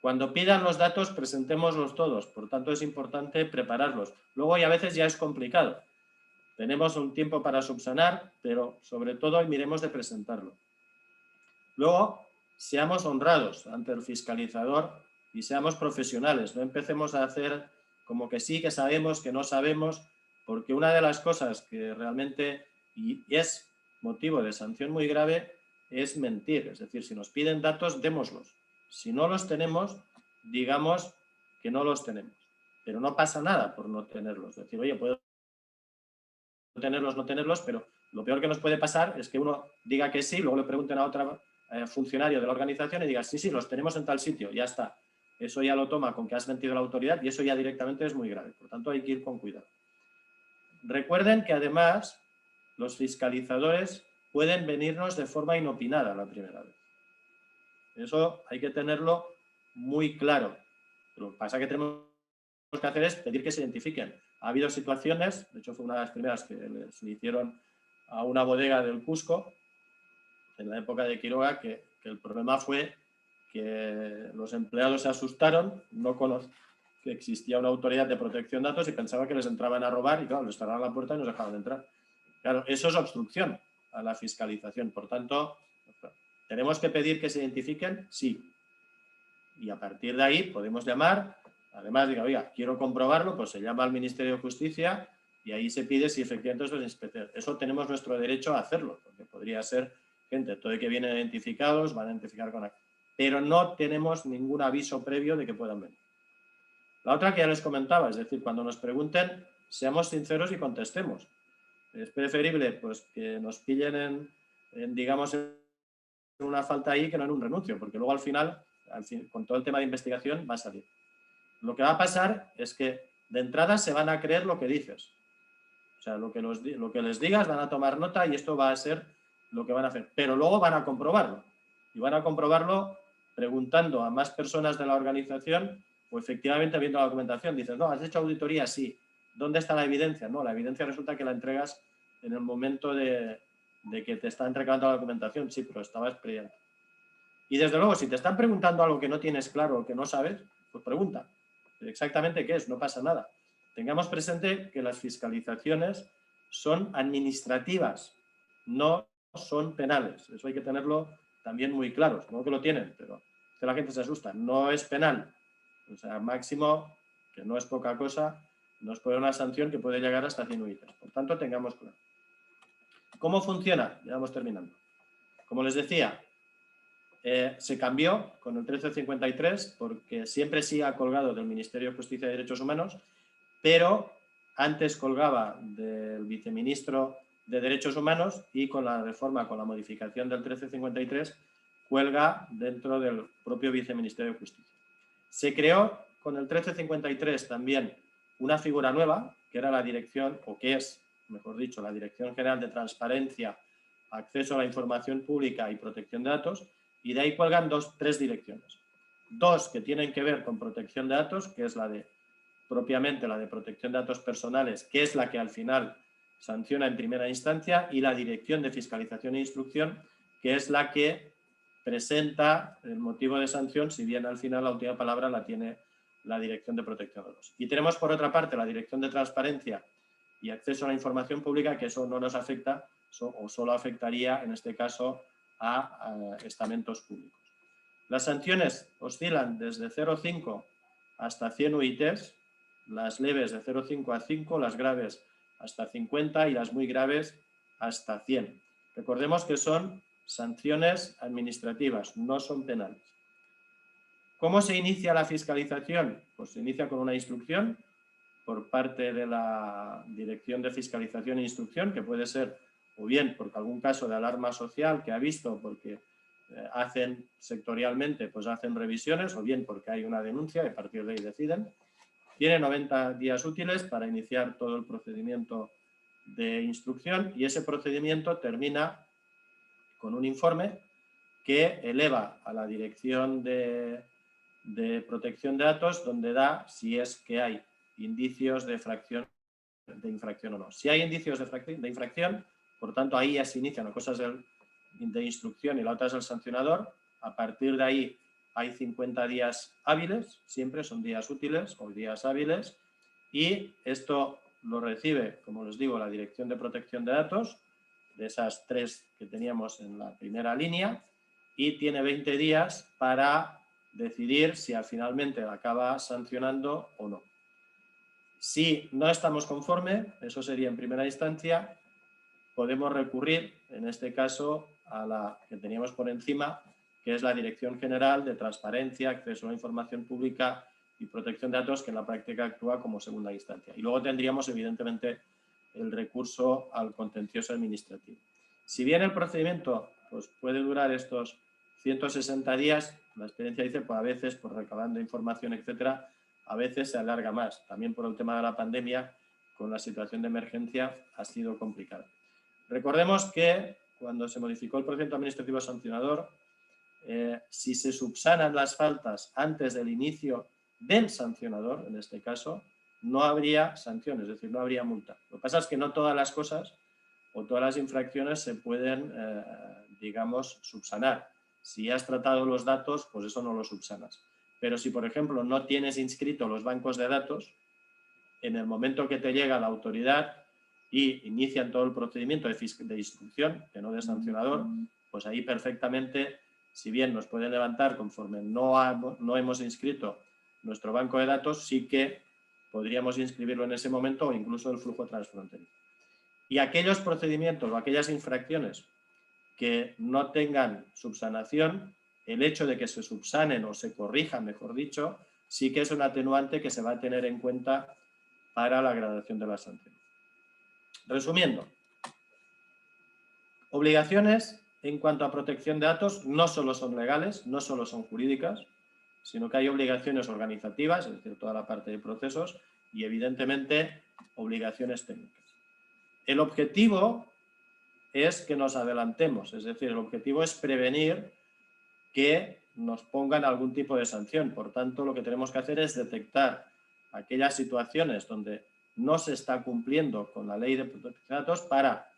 Cuando pidan los datos, presentémoslos todos, por tanto es importante prepararlos. Luego y a veces ya es complicado. Tenemos un tiempo para subsanar, pero sobre todo miremos de presentarlo. Luego, seamos honrados ante el fiscalizador y seamos profesionales. No empecemos a hacer como que sí, que sabemos, que no sabemos, porque una de las cosas que realmente y es motivo de sanción muy grave es mentir. Es decir, si nos piden datos, démoslos. Si no los tenemos, digamos que no los tenemos. Pero no pasa nada por no tenerlos. Es decir, oye, puedo tenerlos, no tenerlos, pero lo peor que nos puede pasar es que uno diga que sí, luego le pregunten a otro funcionario de la organización y diga, sí, sí, los tenemos en tal sitio, ya está. Eso ya lo toma con que has mentido a la autoridad y eso ya directamente es muy grave. Por tanto, hay que ir con cuidado. Recuerden que además los fiscalizadores pueden venirnos de forma inopinada la primera vez. Eso hay que tenerlo muy claro. Lo que pasa que tenemos que hacer es pedir que se identifiquen. Ha habido situaciones, de hecho fue una de las primeras que se hicieron a una bodega del Cusco, en la época de Quiroga, que el problema fue que los empleados se asustaron, no conocían que existía una autoridad de protección de datos y pensaban que les entraban a robar y claro, les cerraban la puerta y nos dejaban de entrar. Claro, eso es obstrucción a la fiscalización. Por tanto, ¿tenemos que pedir que se identifiquen? Sí. Y a partir de ahí podemos llamar, además diga, oiga, quiero comprobarlo, pues se llama al Ministerio de Justicia y ahí se pide si efectivamente eso es inspector. Eso tenemos nuestro derecho a hacerlo, porque podría ser gente, todo que vienen identificados, van a identificar con aquí. Pero no tenemos ningún aviso previo de que puedan venir. La otra que ya les comentaba, es decir, cuando nos pregunten, seamos sinceros y contestemos. Es preferible pues, que nos pillen digamos, en una falta ahí que no en un renuncio, porque luego al final, con todo el tema de investigación, va a salir. Lo que va a pasar es que de entrada se van a creer lo que dices. O sea, lo que les digas van a tomar nota y esto va a ser lo que van a hacer. Pero luego van a comprobarlo. Y van a comprobarlo preguntando a más personas de la organización o efectivamente viendo la documentación. Dices, no, ¿has hecho auditoría? Sí. ¿Dónde está la evidencia? No, la evidencia resulta que la entregas en el momento de que te está entregando la documentación. Sí, pero estabas creyendo. Y desde luego, si te están preguntando algo que no tienes claro o que no sabes, pues pregunta. Exactamente qué es, no pasa nada. Tengamos presente que las fiscalizaciones son administrativas, no son penales. Eso hay que tenerlo también muy claro. Supongo que lo tienen, pero que la gente se asusta. No es penal. O sea, máximo, que no es poca cosa, nos puede una sanción que puede llegar hasta 100 UITs. Por tanto, tengamos claro. ¿Cómo funciona? Ya vamos terminando. Como les decía, se cambió con el 1353 porque siempre sí ha colgado del Ministerio de Justicia y Derechos Humanos, pero antes colgaba del viceministro de Derechos Humanos y con la reforma, con la modificación del 1353, cuelga dentro del propio viceministerio de Justicia. Se creó con el 1353 también una figura nueva, que era la dirección, o que es, mejor dicho, la Dirección General de Transparencia, Acceso a la Información Pública y Protección de Datos, y de ahí cuelgan tres direcciones. Dos que tienen que ver con protección de datos, que es propiamente la de protección de datos personales, que es la que al final sanciona en primera instancia, y la Dirección de Fiscalización e Instrucción, que es la que presenta el motivo de sanción, si bien al final la última palabra la tiene la Dirección de Protección de Datos. Y tenemos por otra parte la Dirección de Transparencia y Acceso a la Información Pública, que eso no nos afecta o solo afectaría en este caso a estamentos públicos. Las sanciones oscilan desde 0,5 hasta 100 UITs, las leves de 0,5 a 5, las graves hasta 50 y las muy graves hasta 100. Recordemos que son sanciones administrativas, no son penales. ¿Cómo se inicia la fiscalización? Pues se inicia con una instrucción por parte de la Dirección de Fiscalización e Instrucción, que puede ser o bien porque algún caso de alarma social que ha visto, porque hacen sectorialmente, pues hacen revisiones, o bien porque hay una denuncia y a partir de ahí deciden. Tiene 90 días útiles para iniciar todo el procedimiento de instrucción y ese procedimiento termina con un informe que eleva a la Dirección de Protección de Datos, donde da si es que hay indicios de infracción o no. Si hay indicios de infracción, por tanto ahí ya se inician, una cosa es de instrucción y la otra es el sancionador. A partir de ahí hay 50 días hábiles, siempre son días útiles o días hábiles, y esto lo recibe, como les digo, la Dirección de Protección de Datos, de esas 3 que teníamos en la primera línea, y tiene 20 días para decidir si finalmente acaba sancionando o no. Si no estamos conforme, eso sería en primera instancia, podemos recurrir, en este caso, a la que teníamos por encima, que es la Dirección General de Transparencia, Acceso a la Información Pública y Protección de Datos, que en la práctica actúa como segunda instancia. Y luego tendríamos, evidentemente, el recurso al contencioso administrativo. Si bien el procedimiento pues, puede durar estos 160 días, la experiencia dice, pues a veces, por recabando información, etcétera, a veces se alarga más. También por el tema de la pandemia, con la situación de emergencia, ha sido complicado. Recordemos que cuando se modificó el procedimiento administrativo sancionador, si se subsanan las faltas antes del inicio del sancionador, en este caso, no habría sanción, es decir, no habría multa. Lo que pasa es que no todas las cosas o todas las infracciones se pueden, digamos, subsanar. Si has tratado los datos, pues eso no lo subsanas. Pero si, por ejemplo, no tienes inscrito los bancos de datos, en el momento que te llega la autoridad y inician todo el procedimiento de instrucción, que no de sancionador, pues ahí perfectamente, si bien nos pueden levantar conforme no hemos inscrito nuestro banco de datos, sí que podríamos inscribirlo en ese momento o incluso el flujo transfronterizo. Y aquellos procedimientos o aquellas infracciones que no tengan subsanación, el hecho de que se subsanen o se corrijan, mejor dicho, sí que es un atenuante que se va a tener en cuenta para la gradación de la sanción. Resumiendo, obligaciones en cuanto a protección de datos no solo son legales, no solo son jurídicas, sino que hay obligaciones organizativas, es decir, toda la parte de procesos, y evidentemente obligaciones técnicas. El objetivo es que nos adelantemos, es decir, el objetivo es prevenir que nos pongan algún tipo de sanción. Por tanto, lo que tenemos que hacer es detectar aquellas situaciones donde no se está cumpliendo con la ley de protección de datos para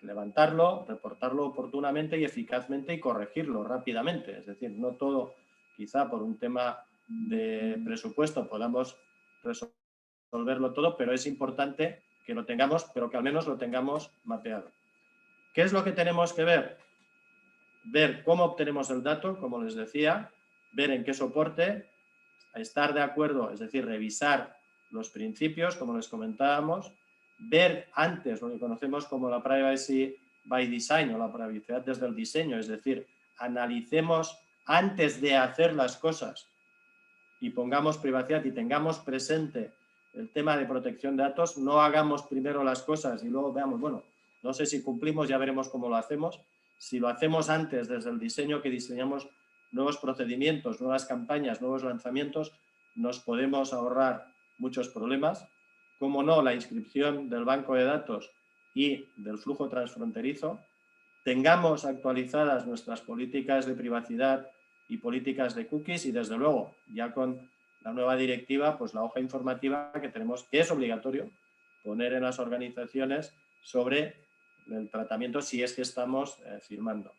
levantarlo, reportarlo oportunamente y eficazmente y corregirlo rápidamente. Es decir, no todo, quizá por un tema de presupuesto podamos resolverlo todo, pero es importante que lo tengamos, pero que al menos lo tengamos mapeado. ¿Qué es lo que tenemos que ver? Ver cómo obtenemos el dato, como les decía, ver en qué soporte, estar de acuerdo, es decir, revisar los principios, como les comentábamos, ver antes lo que conocemos como la privacy by design o la privacidad desde el diseño, es decir, analicemos antes de hacer las cosas y pongamos privacidad y tengamos presente el tema de protección de datos, no hagamos primero las cosas y luego veamos, bueno, no sé si cumplimos, ya veremos cómo lo hacemos. Si lo hacemos antes, desde el diseño que diseñamos nuevos procedimientos, nuevas campañas, nuevos lanzamientos, nos podemos ahorrar muchos problemas. Como no, la inscripción del banco de datos y del flujo transfronterizo. Tengamos actualizadas nuestras políticas de privacidad y políticas de cookies y, desde luego, ya con la nueva directiva, pues la hoja informativa que tenemos, que es obligatorio, poner en las organizaciones sobre el tratamiento si es que estamos firmando.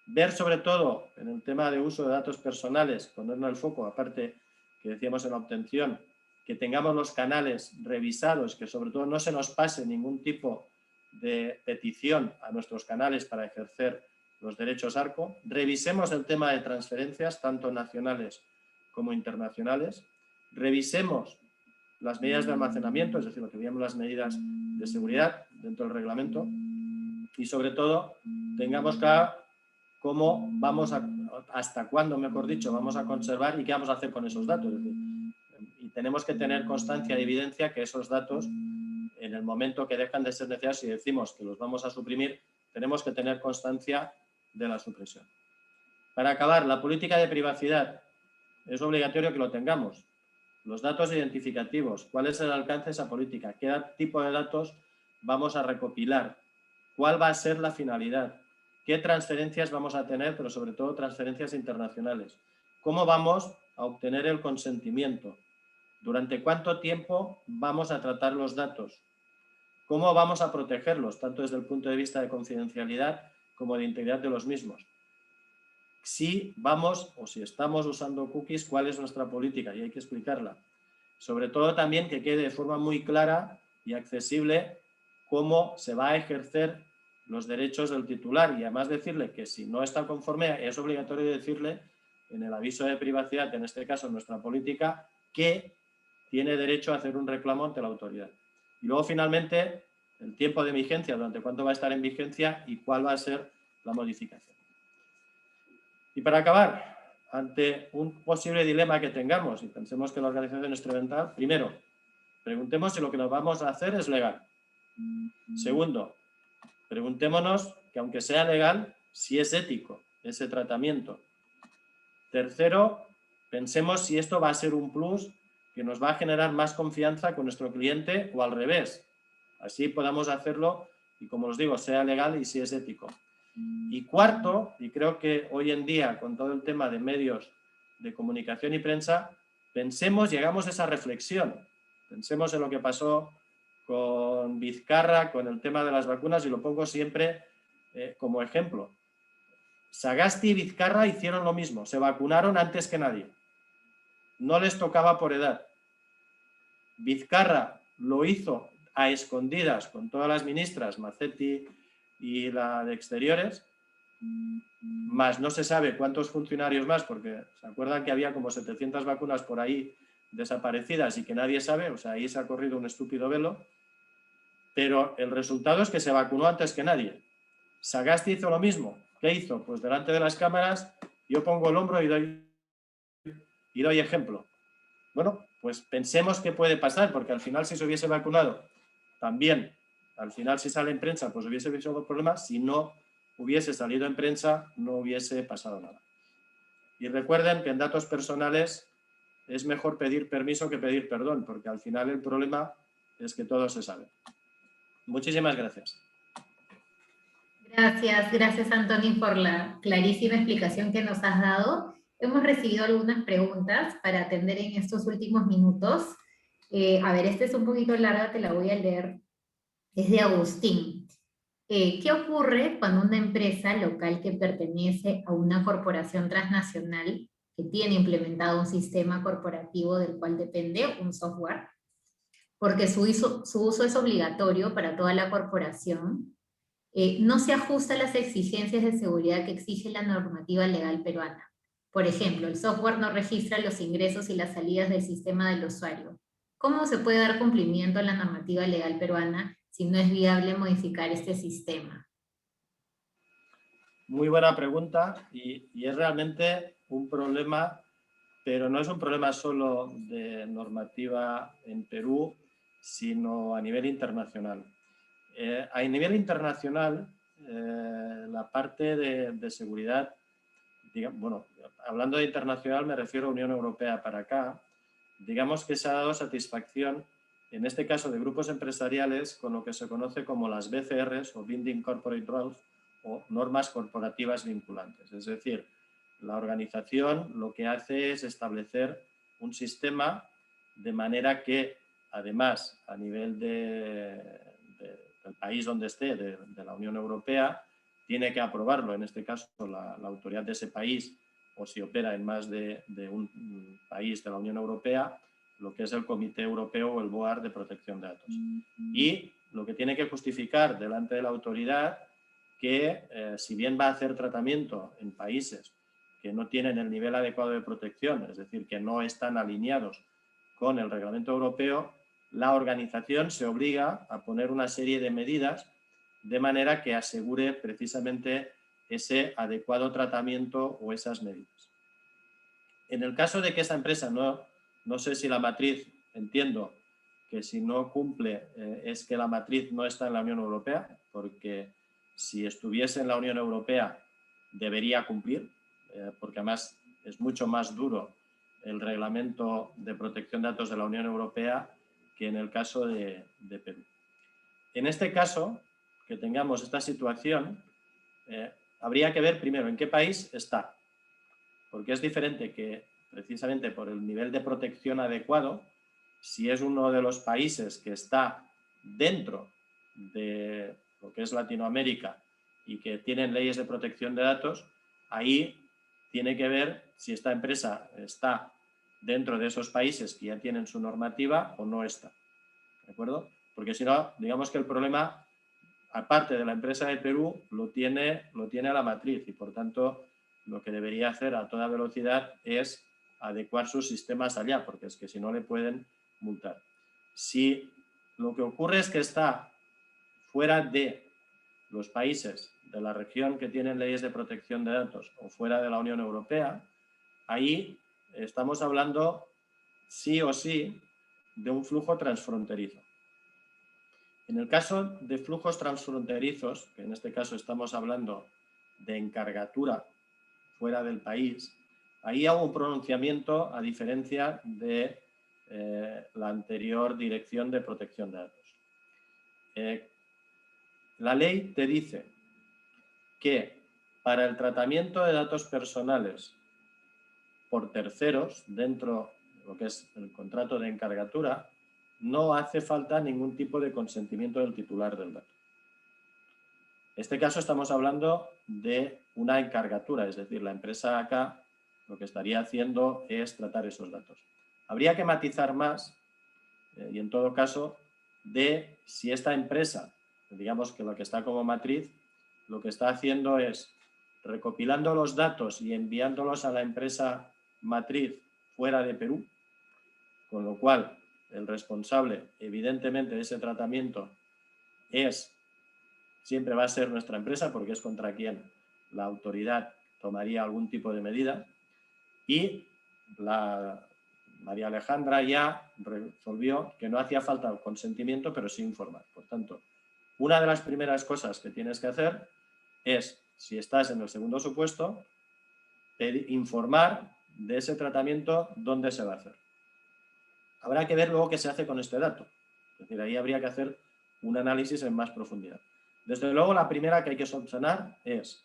Ver sobre todo en el tema de uso de datos personales, ponernos el foco, aparte que decíamos en la obtención, que tengamos los canales revisados, que sobre todo no se nos pase ningún tipo de petición a nuestros canales para ejercer los derechos ARCO. Revisemos el tema de transferencias, tanto nacionales como internacionales. Revisemos las medidas de almacenamiento, es decir, lo que llamamos las medidas de seguridad dentro del reglamento. Y sobre todo, tengamos claro cómo vamos hasta cuándo, mejor dicho, vamos a conservar y qué vamos a hacer con esos datos. Es decir, y tenemos que tener constancia y evidencia que esos datos, en el momento que dejan de ser necesarios y decimos que los vamos a suprimir, tenemos que tener constancia de la supresión. Para acabar, la política de privacidad es obligatorio que lo tengamos. Los datos identificativos, ¿cuál es el alcance de esa política? ¿Qué tipo de datos vamos a recopilar? ¿Cuál va a ser la finalidad? ¿Qué transferencias vamos a tener, pero sobre todo transferencias internacionales? ¿Cómo vamos a obtener el consentimiento? ¿Durante cuánto tiempo vamos a tratar los datos? ¿Cómo vamos a protegerlos, tanto desde el punto de vista de confidencialidad como de integridad de los mismos? Si vamos o si estamos usando cookies, ¿cuál es nuestra política? Y hay que explicarla. Sobre todo también que quede de forma muy clara y accesible cómo se va a ejercer los derechos del titular y además decirle que si no está conforme es obligatorio decirle en el aviso de privacidad, en este caso en nuestra política, que tiene derecho a hacer un reclamo ante la autoridad. Y luego finalmente el tiempo de vigencia, durante cuánto va a estar en vigencia y cuál va a ser la modificación. Y para acabar, ante un posible dilema que tengamos y pensemos que la organización es instrumental, primero, preguntemos si lo que nos vamos a hacer es legal. Segundo, preguntémonos que aunque sea legal, si es ético ese tratamiento. Tercero, pensemos si esto va a ser un plus que nos va a generar más confianza con nuestro cliente o al revés. Así podamos hacerlo y, como os digo, sea legal y si es ético. Y cuarto, y creo que hoy en día con todo el tema de medios de comunicación y prensa, pensemos y hagamos esa reflexión. Pensemos en lo que pasó con Vizcarra, con el tema de las vacunas, y lo pongo siempre como ejemplo. Sagasti y Vizcarra hicieron lo mismo, se vacunaron antes que nadie. No les tocaba por edad. Vizcarra lo hizo a escondidas con todas las ministras, Macetti y la de Exteriores, más no se sabe cuántos funcionarios más, porque se acuerdan que había como 700 vacunas por ahí desaparecidas y que nadie sabe, o sea, ahí se ha corrido un estúpido velo, pero el resultado es que se vacunó antes que nadie. Sagasti hizo lo mismo. ¿Qué hizo? Pues delante de las cámaras yo pongo el hombro y doy ejemplo. Bueno, pues pensemos qué puede pasar, porque al final si se hubiese vacunado, también, al final si sale en prensa, pues hubiese habido problemas. Si no hubiese salido en prensa, no hubiese pasado nada. Y recuerden que en datos personales es mejor pedir permiso que pedir perdón, porque al final el problema es que todo se sabe. Muchísimas gracias. Gracias Antoni por la clarísima explicación que nos has dado. Hemos recibido algunas preguntas para atender en estos últimos minutos. A ver, esta es un poquito larga, te la voy a leer. Es de Agustín. ¿Qué ocurre cuando una empresa local que pertenece a una corporación transnacional que tiene implementado un sistema corporativo del cual depende un software, porque su uso es obligatorio para toda la corporación, no se ajusta a las exigencias de seguridad que exige la normativa legal peruana? Por ejemplo, el software no registra los ingresos y las salidas del sistema del usuario. ¿Cómo se puede dar cumplimiento a la normativa legal peruana si no es viable modificar este sistema? Muy buena pregunta y es realmente un problema, pero no es un problema solo de normativa en Perú, sino a nivel internacional. A nivel internacional, la parte de seguridad, digamos, bueno, hablando de internacional me refiero a Unión Europea para acá, digamos que se ha dado satisfacción, en este caso de grupos empresariales, con lo que se conoce como las BCRs o Binding Corporate Rules, o normas corporativas vinculantes. Es decir, la organización lo que hace es establecer un sistema de manera que además, a nivel del país donde esté, de la Unión Europea, tiene que aprobarlo, en este caso la autoridad de ese país, o si opera en más de un país de la Unión Europea, lo que es el Comité Europeo o el BOAR de Protección de Datos. Y lo que tiene que justificar delante de la autoridad que, si bien va a hacer tratamiento en países que no tienen el nivel adecuado de protección, es decir, que no están alineados con el reglamento europeo, la organización se obliga a poner una serie de medidas de manera que asegure precisamente ese adecuado tratamiento o esas medidas. En el caso de que esa empresa no sé si la matriz, entiendo que si no cumple es que la matriz no está en la Unión Europea, porque si estuviese en la Unión Europea debería cumplir, porque además es mucho más duro el reglamento de protección de datos de la Unión Europea que en el caso de Perú. En este caso, que tengamos esta situación, habría que ver primero en qué país está, porque es diferente que precisamente por el nivel de protección adecuado, si es uno de los países que está dentro de lo que es Latinoamérica y que tienen leyes de protección de datos, ahí tiene que ver si esta empresa está dentro de esos países que ya tienen su normativa o no está. ¿De acuerdo? Porque si no, digamos que el problema, aparte de la empresa de Perú, lo tiene la matriz y por tanto lo que debería hacer a toda velocidad es adecuar sus sistemas allá, porque es que si no le pueden multar. Si lo que ocurre es que está fuera de los países de la región que tienen leyes de protección de datos o fuera de la Unión Europea, ahí estamos hablando sí o sí de un flujo transfronterizo. En el caso de flujos transfronterizos, que en este caso estamos hablando de encargatura fuera del país, ahí hago un pronunciamiento a diferencia de la anterior Dirección de Protección de Datos. La ley te dice que para el tratamiento de datos personales por terceros, dentro de lo que es el contrato de encargatura, no hace falta ningún tipo de consentimiento del titular del dato. En este caso estamos hablando de una encargatura, es decir, la empresa acá lo que estaría haciendo es tratar esos datos. Habría que matizar más, y en todo caso, de si esta empresa, digamos que lo que está como matriz, lo que está haciendo es recopilando los datos y enviándolos a la empresa matriz fuera de Perú, con lo cual el responsable, evidentemente, de ese tratamiento siempre va a ser nuestra empresa, porque es contra quien la autoridad tomaría algún tipo de medida, y la María Alejandra ya resolvió que no hacía falta el consentimiento, pero sí informar. Por tanto, una de las primeras cosas que tienes que hacer es, si estás en el segundo supuesto, informar de ese tratamiento dónde se va a hacer. Habrá que ver luego qué se hace con este dato. Es decir, ahí habría que hacer un análisis en más profundidad. Desde luego, la primera que hay que subsanar es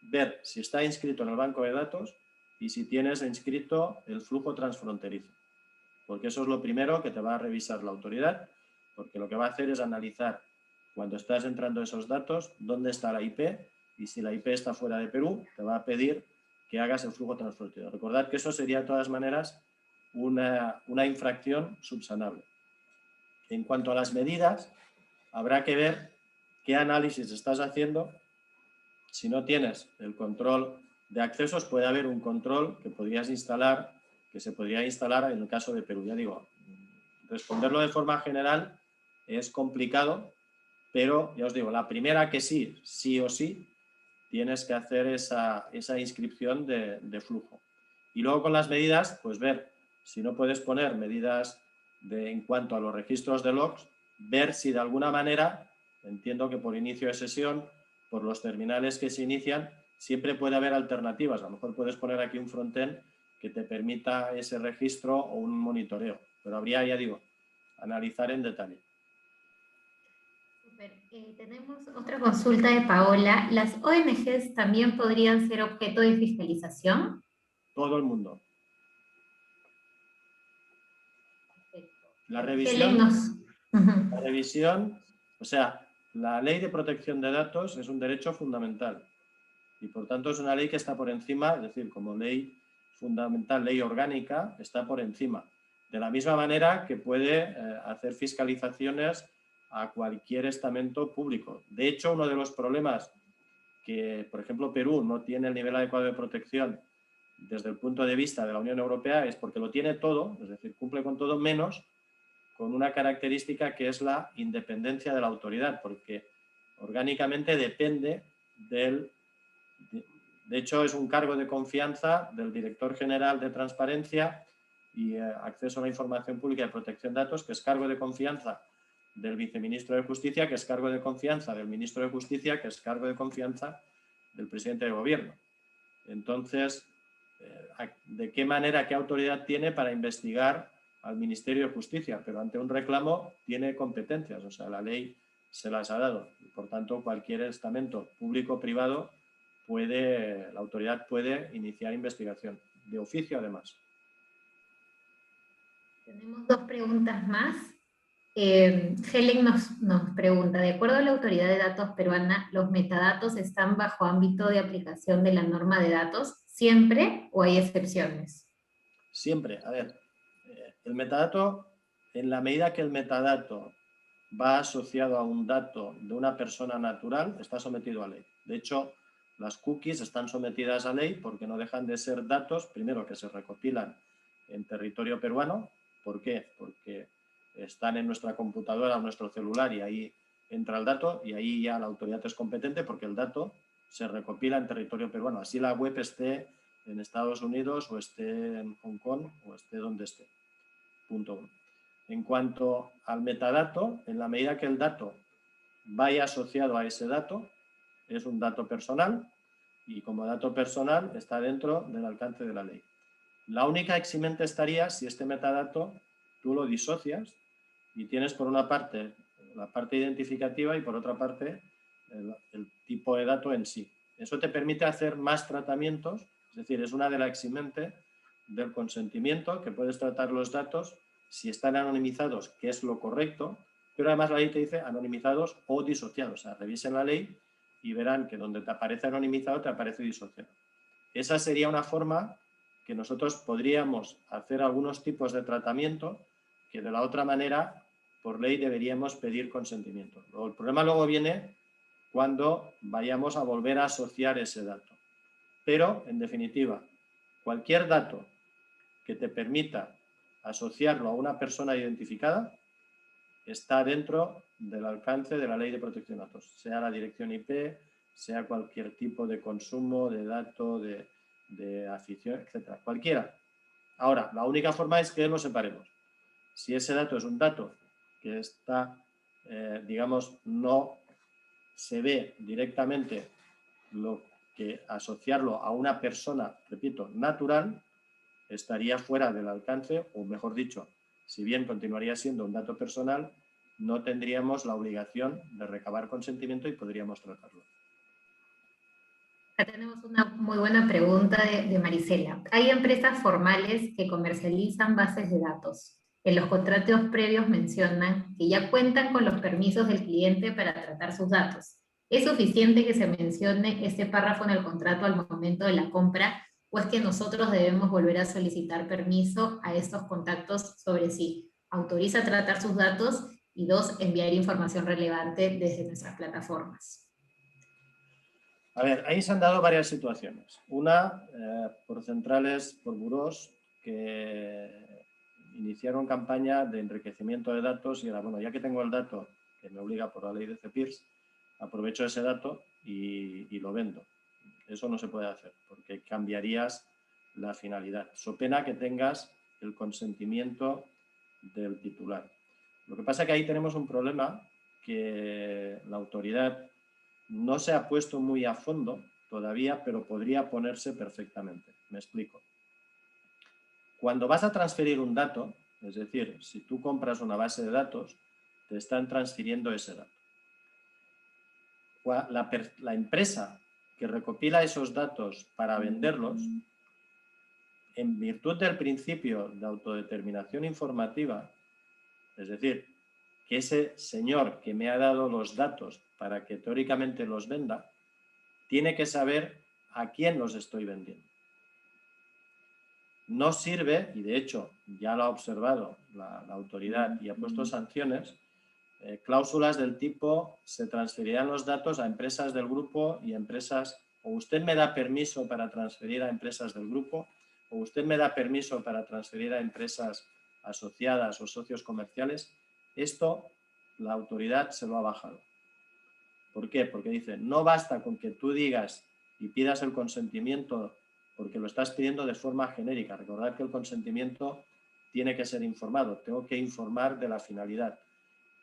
ver si está inscrito en el banco de datos y si tienes inscrito el flujo transfronterizo. Porque eso es lo primero que te va a revisar la autoridad, porque lo que va a hacer es analizar cuando estás entrando esos datos, dónde está la IP, y si la IP está fuera de Perú, te va a pedir que hagas el flujo transfronterizo. Recordad que eso sería de todas maneras una infracción subsanable. En cuanto a las medidas, habrá que ver qué análisis estás haciendo. Si no tienes el control de accesos, puede haber un control que podrías instalar, que se podría instalar en el caso de Perú. Ya digo, responderlo de forma general es complicado, pero ya os digo, la primera que sí o sí, tienes que hacer esa inscripción de flujo. Y luego con las medidas, pues ver si no puedes poner medidas en cuanto a los registros de logs, ver si de alguna manera, entiendo que por inicio de sesión, por los terminales que se inician, siempre puede haber alternativas. A lo mejor puedes poner aquí un frontend que te permita ese registro o un monitoreo. Pero habría, ya digo, analizar en detalle. Super. Tenemos otra consulta de Paola. ¿Las ONGs también podrían ser objeto de fiscalización? Todo el mundo. Perfecto. La Helen revisión, o sea, la ley de protección de datos es un derecho fundamental y por tanto es una ley que está por encima, es decir, como ley fundamental, ley orgánica, está por encima. De la misma manera que puede hacer fiscalizaciones a cualquier estamento público. De hecho, uno de los problemas que, por ejemplo, Perú no tiene el nivel adecuado de protección desde el punto de vista de la Unión Europea es porque lo tiene todo, es decir, cumple con todo menos con una característica que es la independencia de la autoridad, porque orgánicamente depende del... De hecho, es un cargo de confianza del director general de Transparencia y Acceso a la Información Pública y Protección de Datos, que es cargo de confianza del viceministro de Justicia, que es cargo de confianza del ministro de Justicia, que es cargo de confianza del presidente de gobierno. Entonces, ¿de qué manera, qué autoridad tiene para investigar al Ministerio de Justicia? Pero ante un reclamo tiene competencias, o sea, la ley se las ha dado. Y por tanto, cualquier estamento público o privado la autoridad puede iniciar investigación, de oficio además. Tenemos dos preguntas más. Helen nos pregunta, de acuerdo a la Autoridad de Datos peruana, ¿los metadatos están bajo ámbito de aplicación de la norma de datos siempre o hay excepciones? Siempre. A ver, el metadato, en la medida que el metadato va asociado a un dato de una persona natural, está sometido a ley. De hecho, las cookies están sometidas a ley porque no dejan de ser datos, primero, que se recopilan en territorio peruano. ¿Por qué? Porque están en nuestra computadora o nuestro celular y ahí entra el dato y ahí ya la autoridad es competente porque el dato se recopila en territorio peruano. Así la web esté en Estados Unidos o esté en Hong Kong o esté donde esté. Punto 1. En cuanto al metadato, en la medida que el dato vaya asociado a ese dato, es un dato personal y como dato personal está dentro del alcance de la ley. La única eximente estaría si este metadato tú lo disocias y tienes por una parte la parte identificativa y por otra parte el tipo de dato en sí. Eso te permite hacer más tratamientos, es decir, es una de las eximentes del consentimiento, que puedes tratar los datos si están anonimizados, que es lo correcto, pero además la ley te dice anonimizados o disociados. O sea, revisen la ley y verán que donde te aparece anonimizado te aparece disociado. Esa sería una forma que nosotros podríamos hacer algunos tipos de tratamiento que de la otra manera, por ley, deberíamos pedir consentimiento. El problema luego viene cuando vayamos a volver a asociar ese dato. Pero, en definitiva, cualquier dato que te permita asociarlo a una persona identificada está dentro del alcance de la Ley de Protección de Datos, sea la dirección IP, sea cualquier tipo de consumo, de dato, de afición, etc. Cualquiera. Ahora, la única forma es que lo separemos. Si ese dato es un dato que está, digamos, no se ve directamente lo que asociarlo a una persona, repito, natural, estaría fuera del alcance, o mejor dicho, si bien continuaría siendo un dato personal, no tendríamos la obligación de recabar consentimiento y podríamos tratarlo. Acá tenemos una muy buena pregunta de Marisela. Hay empresas formales que comercializan bases de datos. En los contratos previos mencionan que ya cuentan con los permisos del cliente para tratar sus datos. ¿Es suficiente que se mencione este párrafo en el contrato al momento de la compra o es que nosotros debemos volver a solicitar permiso a estos contactos sobre si autoriza tratar sus datos y dos, enviar información relevante desde nuestras plataformas? A ver, ahí se han dado varias situaciones. Una, por centrales, por burós, que iniciaron campaña de enriquecimiento de datos y era, bueno, ya que tengo el dato, que me obliga por la ley de CEPIRS, aprovecho ese dato y lo vendo. Eso no se puede hacer, porque cambiarías la finalidad. So pena que tengas el consentimiento del titular. Lo que pasa es que ahí tenemos un problema que la autoridad no se ha puesto muy a fondo todavía, pero podría ponerse perfectamente. Me explico. Cuando vas a transferir un dato, es decir, si tú compras una base de datos, te están transfiriendo ese dato. La empresa que recopila esos datos para venderlos, en virtud del principio de autodeterminación informativa, Es decir, que ese señor que me ha dado los datos para que teóricamente los venda, tiene que saber a quién los estoy vendiendo. No sirve, y de hecho ya lo ha observado la autoridad y ha puesto sanciones, cláusulas del tipo: se transferirán los datos a empresas del grupo y empresas, o usted me da permiso para transferir a empresas del grupo, o usted me da permiso para transferir a empresas asociadas o socios comerciales. Esto la autoridad se lo ha bajado. ¿Por qué? Porque dice, no basta con que tú digas y pidas el consentimiento porque lo estás pidiendo de forma genérica. Recordad que el consentimiento tiene que ser informado. Tengo que informar de la finalidad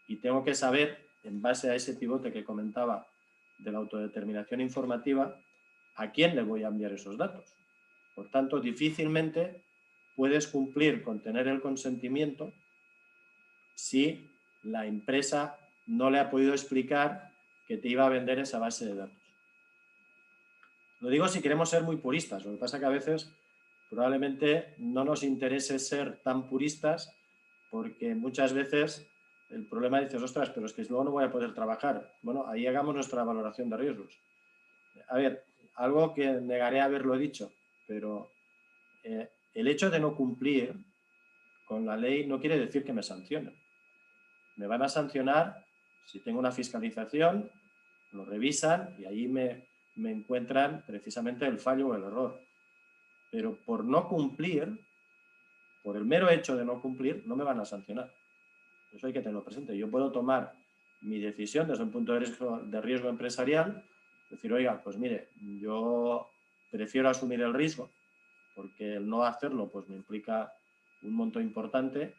y tengo que saber, en base a ese pivote que comentaba de la autodeterminación informativa, a quién le voy a enviar esos datos. Por tanto, difícilmente puedes cumplir con tener el consentimiento si la empresa no le ha podido explicar que te iba a vender esa base de datos. Lo digo si queremos ser muy puristas. Lo que pasa es que a veces probablemente no nos interese ser tan puristas, porque muchas veces el problema dices, ostras, pero es que luego no voy a poder trabajar. Bueno, ahí hagamos nuestra valoración de riesgos. A ver, algo que negaré haberlo dicho, pero el hecho de no cumplir con la ley no quiere decir que me sancionen. Me van a sancionar si tengo una fiscalización, lo revisan y ahí me encuentran precisamente el fallo o el error. Pero por no cumplir, por el mero hecho de no cumplir, no me van a sancionar. Eso hay que tenerlo presente. Yo puedo tomar mi decisión desde un punto de riesgo empresarial, decir, oiga, pues mire, yo prefiero asumir el riesgo, porque el no hacerlo pues me implica un monto importante,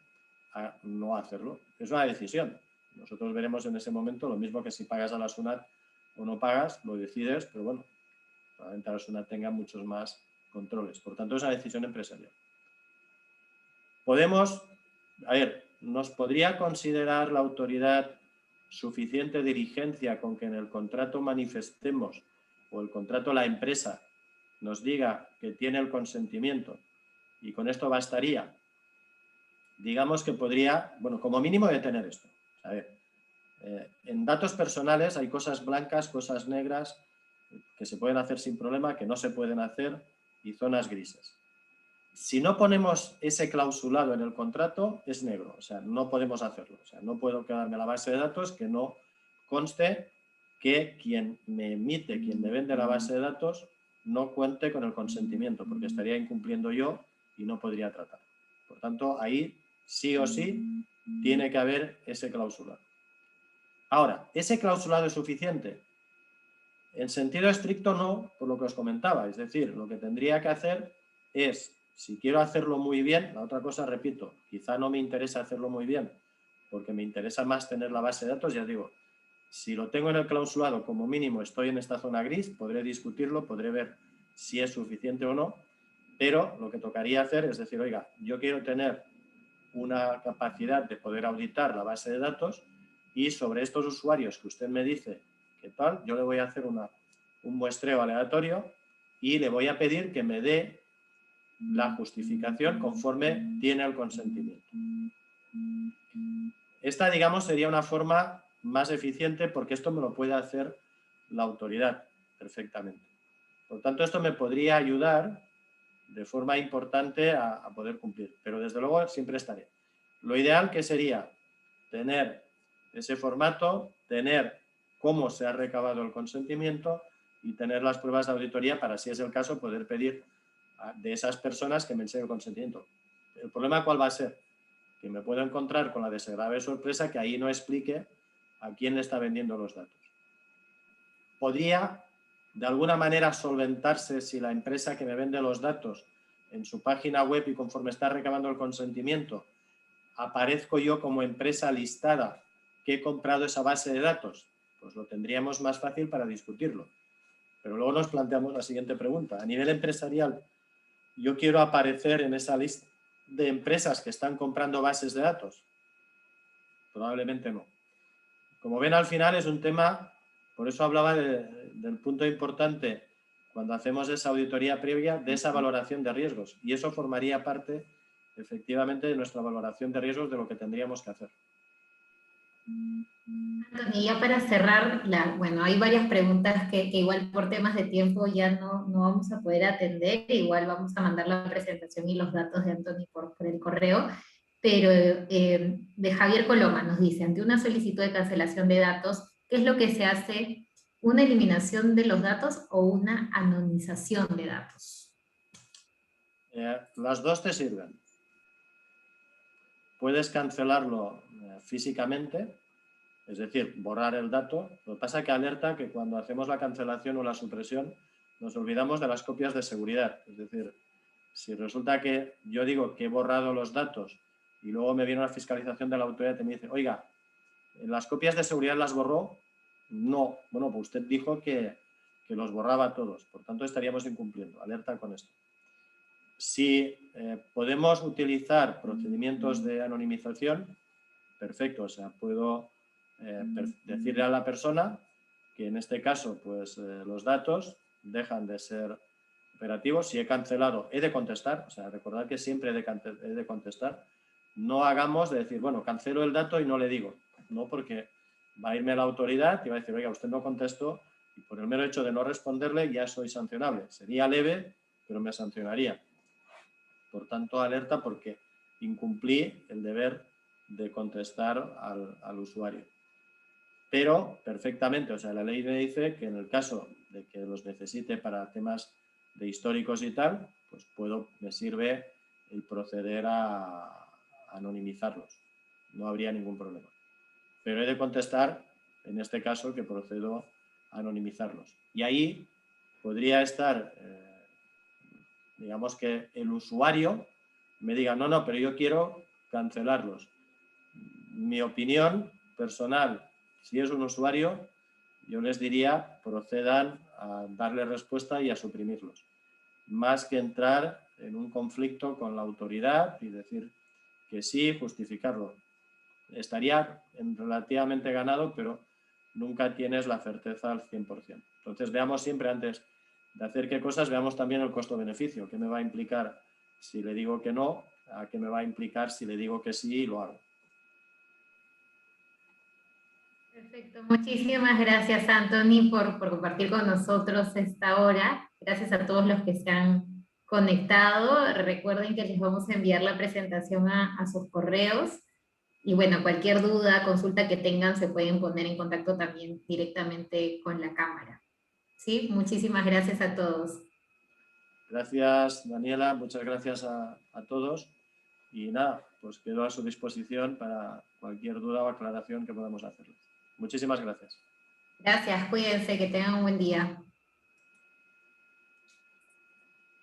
a no hacerlo. Es una decisión. Nosotros veremos en ese momento lo mismo que si pagas a la SUNAT o no pagas, lo decides, pero bueno, probablemente la SUNAT tenga muchos más controles. Por tanto, es una decisión empresarial. ¿Nos podría considerar la autoridad suficiente diligencia con que en el contrato manifestemos, o el contrato la empresa nos diga que tiene el consentimiento y con esto bastaría? Digamos que podría, bueno, como mínimo detener esto. A ver, en datos personales hay cosas blancas, cosas negras, que se pueden hacer sin problema, que no se pueden hacer, y zonas grises. Si no ponemos ese clausulado en el contrato, es negro, o sea, no podemos hacerlo. O sea, no puedo quedarme la base de datos que no conste que quien me emite, quien me vende la base de datos, no cuente con el consentimiento, porque estaría incumpliendo yo y no podría tratar. Por tanto, ahí sí o sí tiene que haber ese clausulado. Ahora, ¿ese clausulado es suficiente? En sentido estricto no, por lo que os comentaba. Es decir, lo que tendría que hacer es, si quiero hacerlo muy bien, la otra cosa, repito, quizá no me interesa hacerlo muy bien, porque me interesa más tener la base de datos, ya digo, si lo tengo en el clausulado, como mínimo estoy en esta zona gris, podré discutirlo, podré ver si es suficiente o no, pero lo que tocaría hacer es decir, oiga, yo quiero tener una capacidad de poder auditar la base de datos y sobre estos usuarios que usted me dice que tal, yo le voy a hacer un muestreo aleatorio y le voy a pedir que me dé la justificación conforme tiene el consentimiento. Esta, digamos, sería una forma más eficiente porque esto me lo puede hacer la autoridad perfectamente. Por tanto, esto me podría ayudar de forma importante a poder cumplir, pero desde luego siempre estaré. Lo ideal que sería tener ese formato, tener cómo se ha recabado el consentimiento y tener las pruebas de auditoría para, si es el caso, poder pedir de esas personas que me enseñen el consentimiento. ¿El problema cuál va a ser? Que me puedo encontrar con la desagradable sorpresa que ahí no explique a quién le está vendiendo los datos. Podría, de alguna manera, solventarse si la empresa que me vende los datos en su página web y conforme está recabando el consentimiento, aparezco yo como empresa listada que he comprado esa base de datos. Pues lo tendríamos más fácil para discutirlo. Pero luego nos planteamos la siguiente pregunta. A nivel empresarial, ¿yo quiero aparecer en esa lista de empresas que están comprando bases de datos? Probablemente no. Como ven, al final es un tema, por eso hablaba del punto importante cuando hacemos esa auditoría previa, de esa valoración de riesgos. Y eso formaría parte, efectivamente, de nuestra valoración de riesgos de lo que tendríamos que hacer. Y ya para cerrar, bueno, hay varias preguntas que igual por temas de tiempo ya no vamos a poder atender, igual vamos a mandar la presentación y los datos de Anthony por el correo, pero de Javier Coloma nos dice, ante una solicitud de cancelación de datos, ¿qué es lo que se hace? ¿Una eliminación de los datos o una anonimización de datos? Las dos te sirven. Puedes cancelarlo físicamente, es decir, borrar el dato. Lo que pasa es que alerta que cuando hacemos la cancelación o la supresión nos olvidamos de las copias de seguridad. Es decir, si resulta que yo digo que he borrado los datos y luego me viene una fiscalización de la autoridad y me dice, oiga, ¿las copias de seguridad las borró? No. Bueno, pues usted dijo que los borraba todos. Por tanto, estaríamos incumpliendo. Alerta con esto. Si podemos utilizar procedimientos de anonimización, perfecto. O sea, puedo decirle a la persona que en este caso pues los datos dejan de ser operativos. Si he cancelado, he de contestar. O sea, recordad que siempre he de contestar. No hagamos de decir, bueno, cancelo el dato y no le digo. No, porque va a irme a la autoridad y va a decir, oiga, usted no contestó y por el mero hecho de no responderle ya soy sancionable. Sería leve, pero me sancionaría. Por tanto, alerta porque incumplí el deber de contestar al usuario. Pero perfectamente, o sea, la ley me dice que en el caso de que los necesite para temas de históricos y tal, pues me sirve el proceder a anonimizarlos. No habría ningún problema. Pero he de contestar, en este caso, que procedo a anonimizarlos. Y ahí podría estar, digamos que el usuario me diga, no, pero yo quiero cancelarlos. Mi opinión personal, si es un usuario, yo les diría procedan a darle respuesta y a suprimirlos. Más que entrar en un conflicto con la autoridad y decir que sí, justificarlo. Estaría relativamente ganado, pero nunca tienes la certeza al 100%. Entonces veamos siempre antes de hacer qué cosas, veamos también el costo-beneficio. ¿Qué me va a implicar si le digo que no? ¿A qué me va a implicar si le digo que sí y lo hago? Perfecto, muchísimas gracias Anthony por compartir con nosotros esta hora. Gracias a todos los que se han conectado. Recuerden que les vamos a enviar la presentación a sus correos. Y bueno, cualquier duda, consulta que tengan, se pueden poner en contacto también directamente con la cámara. ¿Sí? Muchísimas gracias a todos. Gracias, Daniela. Muchas gracias a todos. Y nada, pues quedo a su disposición para cualquier duda o aclaración que podamos hacerles. Muchísimas gracias. Gracias, cuídense, que tengan un buen día.